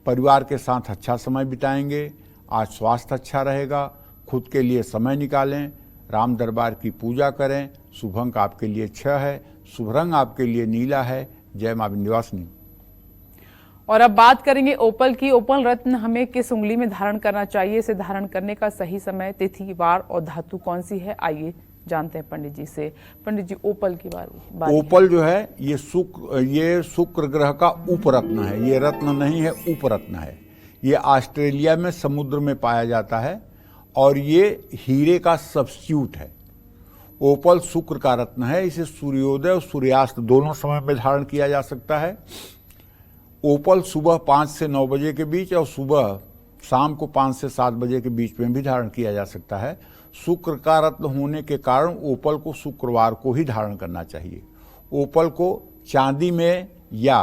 परिवार के साथ अच्छा समय बिताएंगे। आज स्वास्थ्य अच्छा रहेगा। खुद के लिए समय निकालें। राम दरबार की पूजा करें। शुभ अंक आपके लिए 6 है, शुभ रंग आपके लिए नीला है। जय मां विंध्यवासिनी। और अब बात करेंगे ओपल की। ओपल रत्न हमें किस उंगली में धारण करना चाहिए, इसे धारण करने का सही समय, तिथि, वार और धातु कौन सी है, आइए जानते हैं पंडित जी से। पंडित जी, ओपल की बात। ओपल जो है ये शुक्र ग्रह का उपरत्न है। ये रत्न नहीं है, उपरत्न है। ये ऑस्ट्रेलिया में समुद्र में पाया जाता है और ये हीरे का सब्स्टिट्यूट है। ओपल शुक्र का रत्न है, इसे सूर्योदय और सूर्यास्त दोनों समय में धारण किया जा सकता है। ओपल सुबह 5 से 9 बजे के बीच और सुबह शाम को 5 से 7 बजे के बीच में भी धारण किया जा सकता है। शुक्र का रत्न होने के कारण ओपल को शुक्रवार को ही धारण करना चाहिए। ओपल को चांदी में या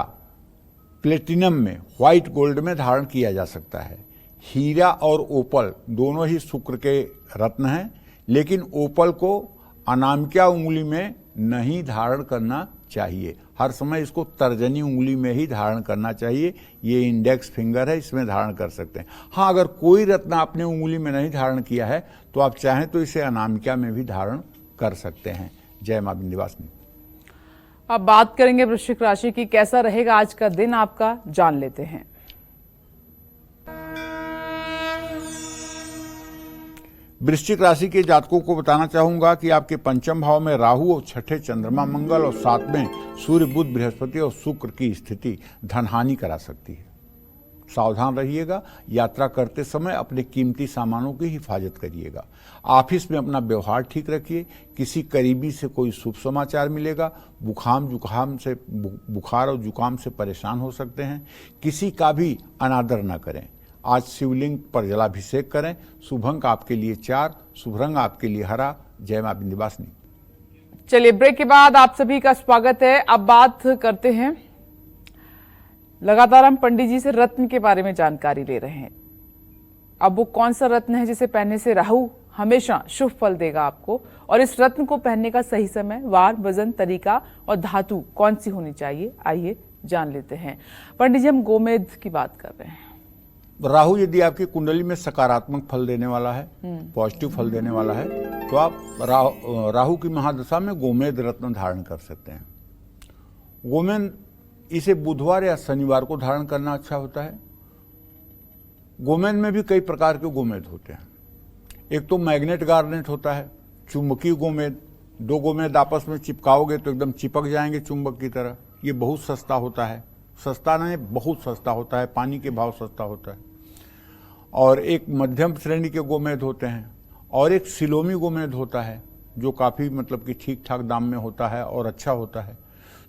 प्लेटिनम में, व्हाइट गोल्ड में धारण किया जा सकता है। हीरा और ओपल दोनों ही शुक्र के रत्न हैं, लेकिन ओपल को अनामिका उंगली में नहीं धारण करना चाहिए। हर समय इसको तर्जनी उंगली में ही धारण करना चाहिए। ये इंडेक्स फिंगर है, इसमें धारण कर सकते हैं। हाँ, अगर कोई रत्न आपने उंगली में नहीं धारण किया है तो आप चाहें तो इसे अनामिका में भी धारण कर सकते हैं। जय मां विंध्यवासिनी। अब बात करेंगे वृश्चिक राशि की, कैसा रहेगा आज का दिन आपका, जान लेते हैं। वृश्चिक राशि के जातकों को बताना चाहूंगा कि आपके पंचम भाव में राहु और छठे चंद्रमा मंगल और 7वें सूर्य बुध बृहस्पति और शुक्र की स्थिति धनहानि करा सकती है। सावधान रहिएगा। यात्रा करते समय अपने कीमती सामानों की हिफाजत करिएगा। ऑफिस में अपना व्यवहार ठीक रखिए। किसी करीबी से कोई शुभ समाचार मिलेगा। बुखार और जुकाम से परेशान हो सकते हैं। किसी का भी अनादर न करें। आज शिवलिंग पर जलाभिषेक करें। शुभ अंक आपके लिए 4, शुभ रंग आपके लिए हरा। जय मां विंध्यवासिनी। चलिए, ब्रेक के बाद आप सभी का स्वागत है। अब बात करते हैं, लगातार हम पंडित जी से रत्न के बारे में जानकारी ले रहे हैं। अब वो कौन सा रत्न है जिसे पहनने से राहु हमेशा शुभ फल देगा आपको, और इस रत्न को पहनने का सही समय, वार, वजन, तरीका और धातु कौन सी होनी चाहिए, आइए जान लेते हैं। पंडित जी, हम गोमेद की बात कर रहे हैं। राहु यदि आपकी कुंडली में सकारात्मक फल देने वाला है, पॉजिटिव फल देने वाला है, तो आप राहु की महादशा में गोमेद रत्न धारण कर सकते हैं। गोमेद, इसे बुधवार या शनिवार को धारण करना अच्छा होता है। गोमेद में भी कई प्रकार के गोमेद होते हैं। एक तो मैग्नेट गार्नेट होता है, चुंबकीय गोमेद। 2 गोमेद आपस में चिपकाओगे तो एकदम चिपक जाएंगे चुंबक की तरह। ये बहुत सस्ता होता है। सस्ता नहीं, बहुत सस्ता होता है, पानी के भाव सस्ता होता है। और एक मध्यम श्रेणी के गोमेद होते हैं, और एक सिलोमी गोमेद होता है जो काफ़ी मतलब कि ठीक ठाक दाम में होता है और अच्छा होता है।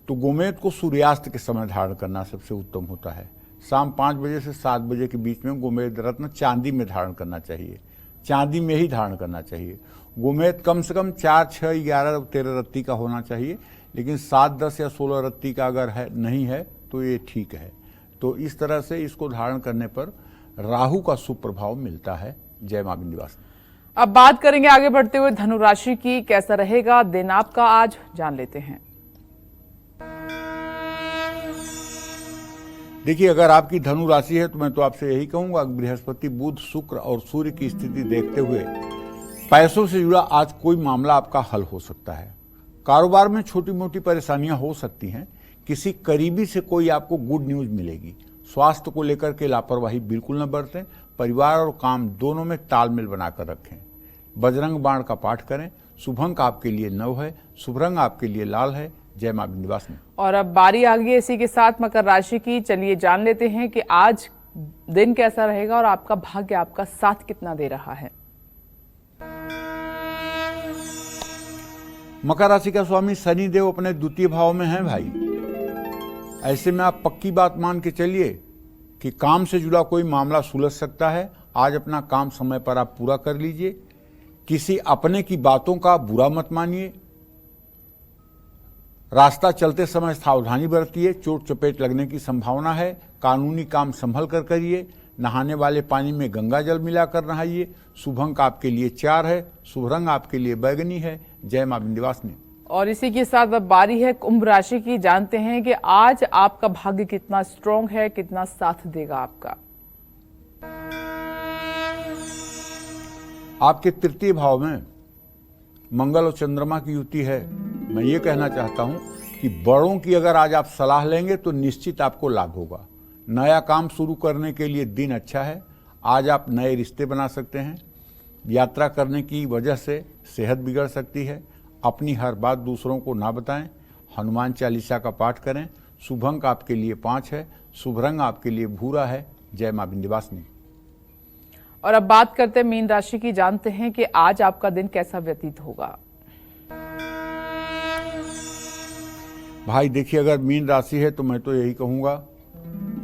तो गोमेद को सूर्यास्त के समय धारण करना सबसे उत्तम होता है। शाम 5 बजे से 7 बजे के बीच में गोमेद रत्न चांदी में धारण करना चाहिए। चांदी में ही धारण करना चाहिए। गोमेद कम से कम 4, 6, 11 और 13 रत्ती का होना चाहिए, लेकिन 7, 10 या 16 रत्ती का अगर है नहीं है तो ये ठीक है। तो इस तरह से इसको धारण करने पर राहु का शुभ प्रभाव मिलता है। जय मां विंध्यवासिनी। अब बात करेंगे आगे बढ़ते हुए धनु राशि की, कैसा रहेगा दिन आपका, आज जान लेते हैं। देखिए, अगर आपकी धनु राशि है तो मैं तो आपसे यही कहूंगा, बृहस्पति, बुध, शुक्र और सूर्य की स्थिति देखते हुए पैसों से जुड़ा आज कोई मामला आपका हल हो सकता है। कारोबार में छोटी मोटी परेशानियां हो सकती हैं। किसी करीबी से कोई आपको गुड न्यूज मिलेगी। स्वास्थ्य को लेकर के लापरवाही बिल्कुल न बरतें। परिवार और काम दोनों में तालमेल बनाकर रखें। बजरंग बाण का पाठ करें। शुभ अंक आपके लिए 9 है, शुभ रंग आपके लिए लाल है। जय मां विंध्यवासिनी। और अब बारी आ गई इसी के साथ मकर राशि की। चलिए जान लेते हैं कि आज दिन कैसा रहेगा और आपका भाग्य आपका साथ कितना दे रहा है। मकर राशि का स्वामी शनि देव अपने द्वितीय भाव में हैं भाई। ऐसे में आप पक्की बात मान के चलिए कि काम से जुड़ा कोई मामला सुलझ सकता है। आज अपना काम समय पर आप पूरा कर लीजिए। किसी अपने की बातों का बुरा मत मानिए। रास्ता चलते समय सावधानी बरतिए, चोट चपेट लगने की संभावना है। कानूनी काम संभल कर करिए। नहाने वाले पानी में गंगा जल मिलाकर नहाइए। शुभ अंक आपके लिए 4 है, शुभ रंग आपके लिए बैगनी है। जय मां विंध्यवासिनी। और इसी के साथ अब बारी है कुंभ राशि की। जानते हैं कि आज आपका भाग्य कितना स्ट्रॉन्ग है, कितना साथ देगा आपका। आपके तृतीय भाव में मंगल और चंद्रमा की युति है। मैं ये कहना चाहता हूं कि बड़ों की अगर आज आप सलाह लेंगे तो निश्चित आपको लाभ होगा। नया काम शुरू करने के लिए दिन अच्छा है। आज आप नए रिश्ते बना सकते हैं। यात्रा करने की वजह से सेहत बिगड़ सकती है। अपनी हर बात दूसरों को ना बताएं। हनुमान चालीसा का पाठ करें। शुभ अंक आपके लिए 5 है, शुभ रंग आपके लिए भूरा है। जय मां विंध्यवासिनी। और अब बात करते हैं मीन राशि की, जानते हैं कि आज आपका दिन कैसा व्यतीत होगा। भाई देखिए, अगर मीन राशि है तो मैं तो यही कहूँगा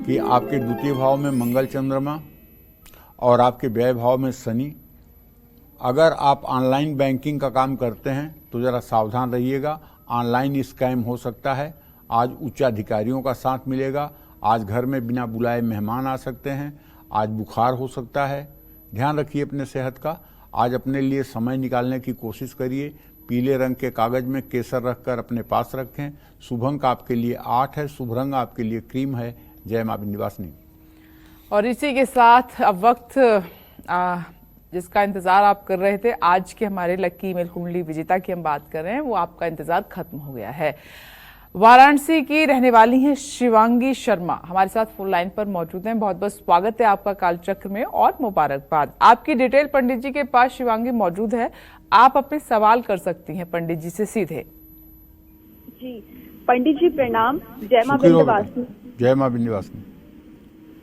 कि आपके द्वितीय भाव में मंगल चंद्रमा और आपके व्यय भाव में शनि। अगर आप ऑनलाइन बैंकिंग का काम करते हैं तो ज़रा सावधान रहिएगा, ऑनलाइन स्कैम हो सकता है। आज उच्चाधिकारियों का साथ मिलेगा, आज घर में बिना बुलाए मेहमान आ सकते हैं, आज बुखार हो सकता है। ध्यान रखिए अपने सेहत का। आज अपने लिए समय निकालने की कोशिश करिए। पीले रंग के कागज में केसर रखकर अपने पास रखें। शुभ अंक आपके लिए 8 है, शुभ रंग आपके लिए क्रीम है। जय मां विंध्यवासिनी। और इसी के साथ अब वक्त जिसका इंतजार आप कर रहे थे, आज के हमारे लकी ईमेल कुंडली विजेता की हम बात कर रहे हैं, वो आपका इंतजार खत्म हो गया है। वाराणसी की रहने वाली हैं शिवांगी शर्मा, हमारे साथ फोन लाइन पर मौजूद हैं। बहुत बहुत स्वागत है आपका कालचक्र में और मुबारकबाद। आपकी डिटेल पंडित जी के पास शिवांगी मौजूद है, आप अपने सवाल कर सकती हैं पंडित जी से सीधे। जी पंडित जी प्रणाम। जय मां विंध्यवासिनी। जय मां विंध्यवासिनी।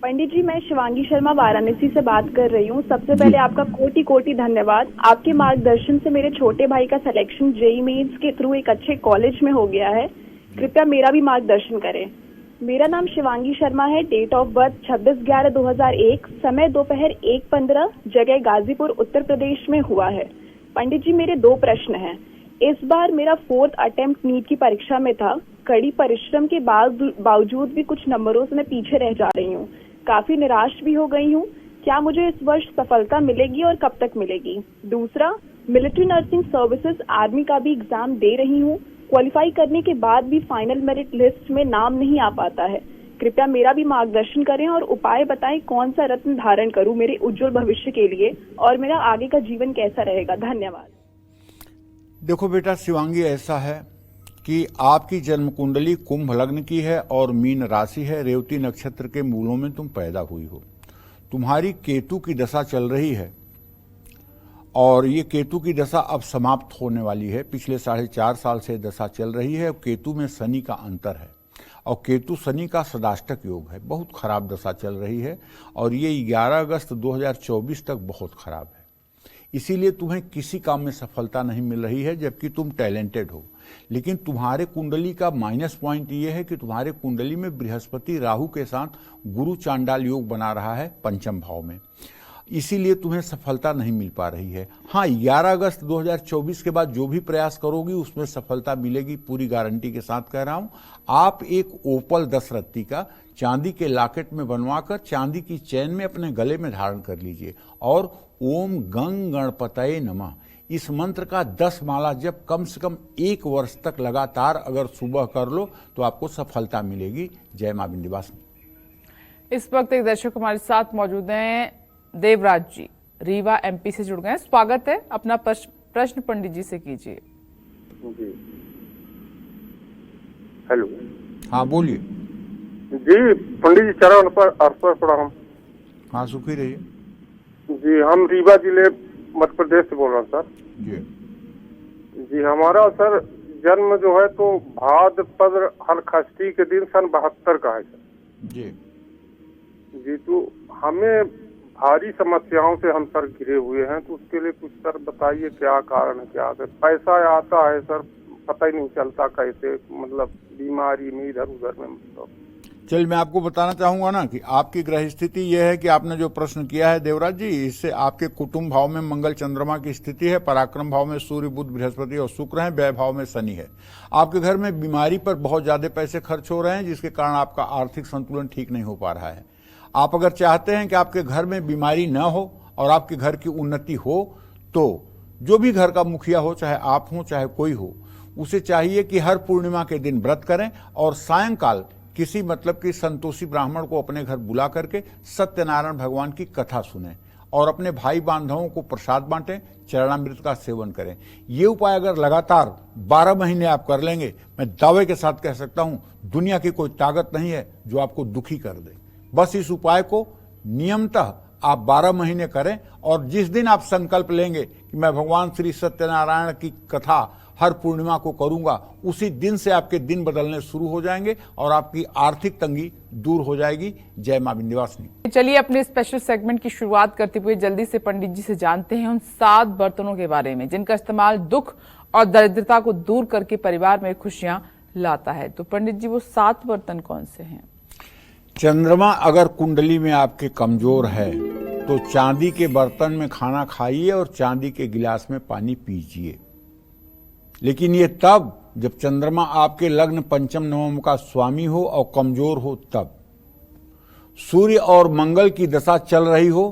पंडित जी, मैं शिवांगी शर्मा वाराणसी से बात कर रही हूँ। सबसे पहले आपका कोटि कोटि धन्यवाद। आपके मार्गदर्शन से मेरे छोटे भाई का सिलेक्शन जेईई मेंस के थ्रू एक अच्छे कॉलेज में हो गया है। कृपया मेरा भी मार्गदर्शन करें। मेरा नाम शिवांगी शर्मा है। डेट ऑफ बर्थ 26/11/2001, समय दोपहर 1:15, जगह गाजीपुर उत्तर प्रदेश में हुआ है। पंडित जी, मेरे 2 प्रश्न हैं। इस बार मेरा 4th अटेम्प्ट नीट की परीक्षा में था। कड़ी परिश्रम के बावजूद भी कुछ नंबरों से मैं पीछे रह जा रही हूँ। काफी निराश भी हो गई हूँ। क्या मुझे इस वर्ष सफलता मिलेगी और कब तक मिलेगी? दूसरा, मिलिट्री नर्सिंग सर्विसेज आर्मी का भी एग्जाम दे रही हूँ। क्वालिफाई करने के बाद भी फाइनल मेरिट लिस्ट में नाम नहीं आ पाता है। कृपया मेरा भी मार्गदर्शन करें और उपाय बताएं कौन सा रत्न धारण करूं मेरे उज्जवल भविष्य के लिए, और मेरा आगे का जीवन कैसा रहेगा। धन्यवाद। देखो बेटा शिवांगी, ऐसा है कि आपकी जन्म कुंडली कुंभ लग्न की है और मीन राशि है। रेवती नक्षत्र के मूलों में तुम पैदा हुई हो। तुम्हारी केतु की दशा चल रही है और ये केतु की दशा अब समाप्त होने वाली है। पिछले 4.5 साल से दशा चल रही है। केतु में शनि का अंतर है और केतु शनि का सदाष्टक योग है। बहुत खराब दशा चल रही है और ये 11 अगस्त 2024 तक बहुत खराब है। इसीलिए तुम्हें किसी काम में सफलता नहीं मिल रही है, जबकि तुम टैलेंटेड हो। लेकिन तुम्हारे कुंडली का माइनस पॉइंट ये है कि तुम्हारे कुंडली में बृहस्पति राहु के साथ गुरु चांडाल योग बना रहा है पंचम भाव में। इसीलिए तुम्हें सफलता नहीं मिल पा रही है। हाँ, 11 अगस्त 2024 के बाद जो भी प्रयास करोगी उसमें सफलता मिलेगी, पूरी गारंटी के साथ कह रहा हूं। आप एक ओपल 10 रत्ती का चांदी के लॉकेट में बनवाकर चांदी की चैन में अपने गले में धारण कर लीजिए और ओम गंग गणपतये नमः इस मंत्र का 10 माला जब कम से कम 1 वर्ष तक लगातार अगर सुबह कर लो तो आपको सफलता मिलेगी। जय मां विंध्यवासिनी। इस वक्त एक दर्शक हमारे साथ मौजूद हैं, देवराज जी, रीवा एमपी से जुड़ गए हैं। स्वागत है, अपना प्रश्न पंडित जी से कीजिए। जी हेलो। हाँ बोलिए। जी पंडित जी, चरण पर अर्पण प्रणाम। हाँ सुखी रहिए। जी हम रीवा जिले मध्य प्रदेश से बोल रहे हैं सर। जी हमारा सर जन्म जो है तो भाद्रपद हलखष्टी के दिन सन 72 का है सर। जी तो हमें भारी समस्याओं से हम सर घिरे हुए हैं, तो उसके लिए कुछ सर बताइए क्या कारण है, क्या है? पैसा आता है सर, पता ही नहीं चलता कैसे, मतलब बीमारी में इधर उधर में। मतलब चल मैं आपको बताना चाहूंगा ना कि आपकी ग्रह स्थिति यह है कि आपने जो प्रश्न किया है देवराज जी, इससे आपके कुटुंब भाव में मंगल चंद्रमा की स्थिति है, पराक्रम भाव में सूर्य बुध बृहस्पति और शुक्र है, व्यय भाव में शनि है। आपके घर में बीमारी पर बहुत ज्यादा पैसे खर्च हो रहे हैं, जिसके कारण आपका आर्थिक संतुलन ठीक नहीं हो पा रहा है। आप अगर चाहते हैं कि आपके घर में बीमारी न हो और आपके घर की उन्नति हो, तो जो भी घर का मुखिया हो, चाहे आप हो चाहे कोई हो, उसे चाहिए कि हर पूर्णिमा के दिन व्रत करें और सायंकाल किसी मतलब कि संतोषी ब्राह्मण को अपने घर बुला करके सत्यनारायण भगवान की कथा सुने और अपने भाई बांधवों को प्रसाद बांटें, चरणामृत का सेवन करें। ये उपाय अगर लगातार 12 महीने आप कर लेंगे, मैं दावे के साथ कह सकता हूं दुनिया की कोई ताकत नहीं है जो आपको दुखी कर दे। बस इस उपाय को नियमतः आप 12 महीने करें और जिस दिन आप संकल्प लेंगे कि मैं भगवान श्री सत्यनारायण की कथा हर पूर्णिमा को करूंगा, उसी दिन से आपके दिन बदलने शुरू हो जाएंगे और आपकी आर्थिक तंगी दूर हो जाएगी। जय मां विंध्यवासिनी। चलिए अपने स्पेशल सेगमेंट की शुरुआत करते हुए जल्दी से पंडित जी से जानते हैं उन 7 बर्तनों के बारे में जिनका इस्तेमाल दुख और दरिद्रता को दूर करके परिवार में खुशियां लाता है। तो पंडित जी वो 7 बर्तन कौन से हैं? चंद्रमा अगर कुंडली में आपके कमजोर है तो चांदी के बर्तन में खाना खाइए और चांदी के गिलास में पानी पीजिए। लेकिन ये तब जब चंद्रमा आपके लग्न पंचम नवम का स्वामी हो और कमजोर हो तब। सूर्य और मंगल की दशा चल रही हो,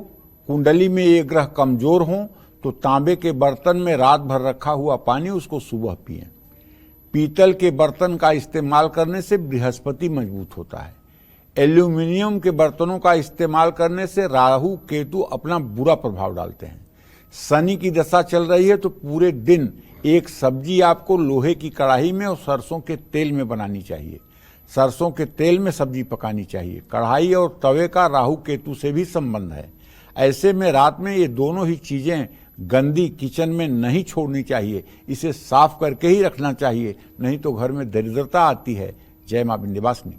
कुंडली में ये ग्रह कमजोर हो तो तांबे के बर्तन में रात भर रखा हुआ पानी उसको सुबह पिएं। पीतल के बर्तन का इस्तेमाल करने से बृहस्पति मजबूत होता है। एल्यूमिनियम के बर्तनों का इस्तेमाल करने से राहु केतु अपना बुरा प्रभाव डालते हैं। शनि की दशा चल रही है तो पूरे दिन एक सब्जी आपको लोहे की कढ़ाई में और सरसों के तेल में बनानी चाहिए। सरसों के तेल में सब्जी पकानी चाहिए। कढ़ाई और तवे का राहु केतु से भी संबंध है। ऐसे में रात में ये दोनों ही चीजें गंदी किचन में नहीं छोड़नी चाहिए, इसे साफ करके ही रखना चाहिए, नहीं तो घर में दरिद्रता आती है। जय मां विंध्यवासिनी।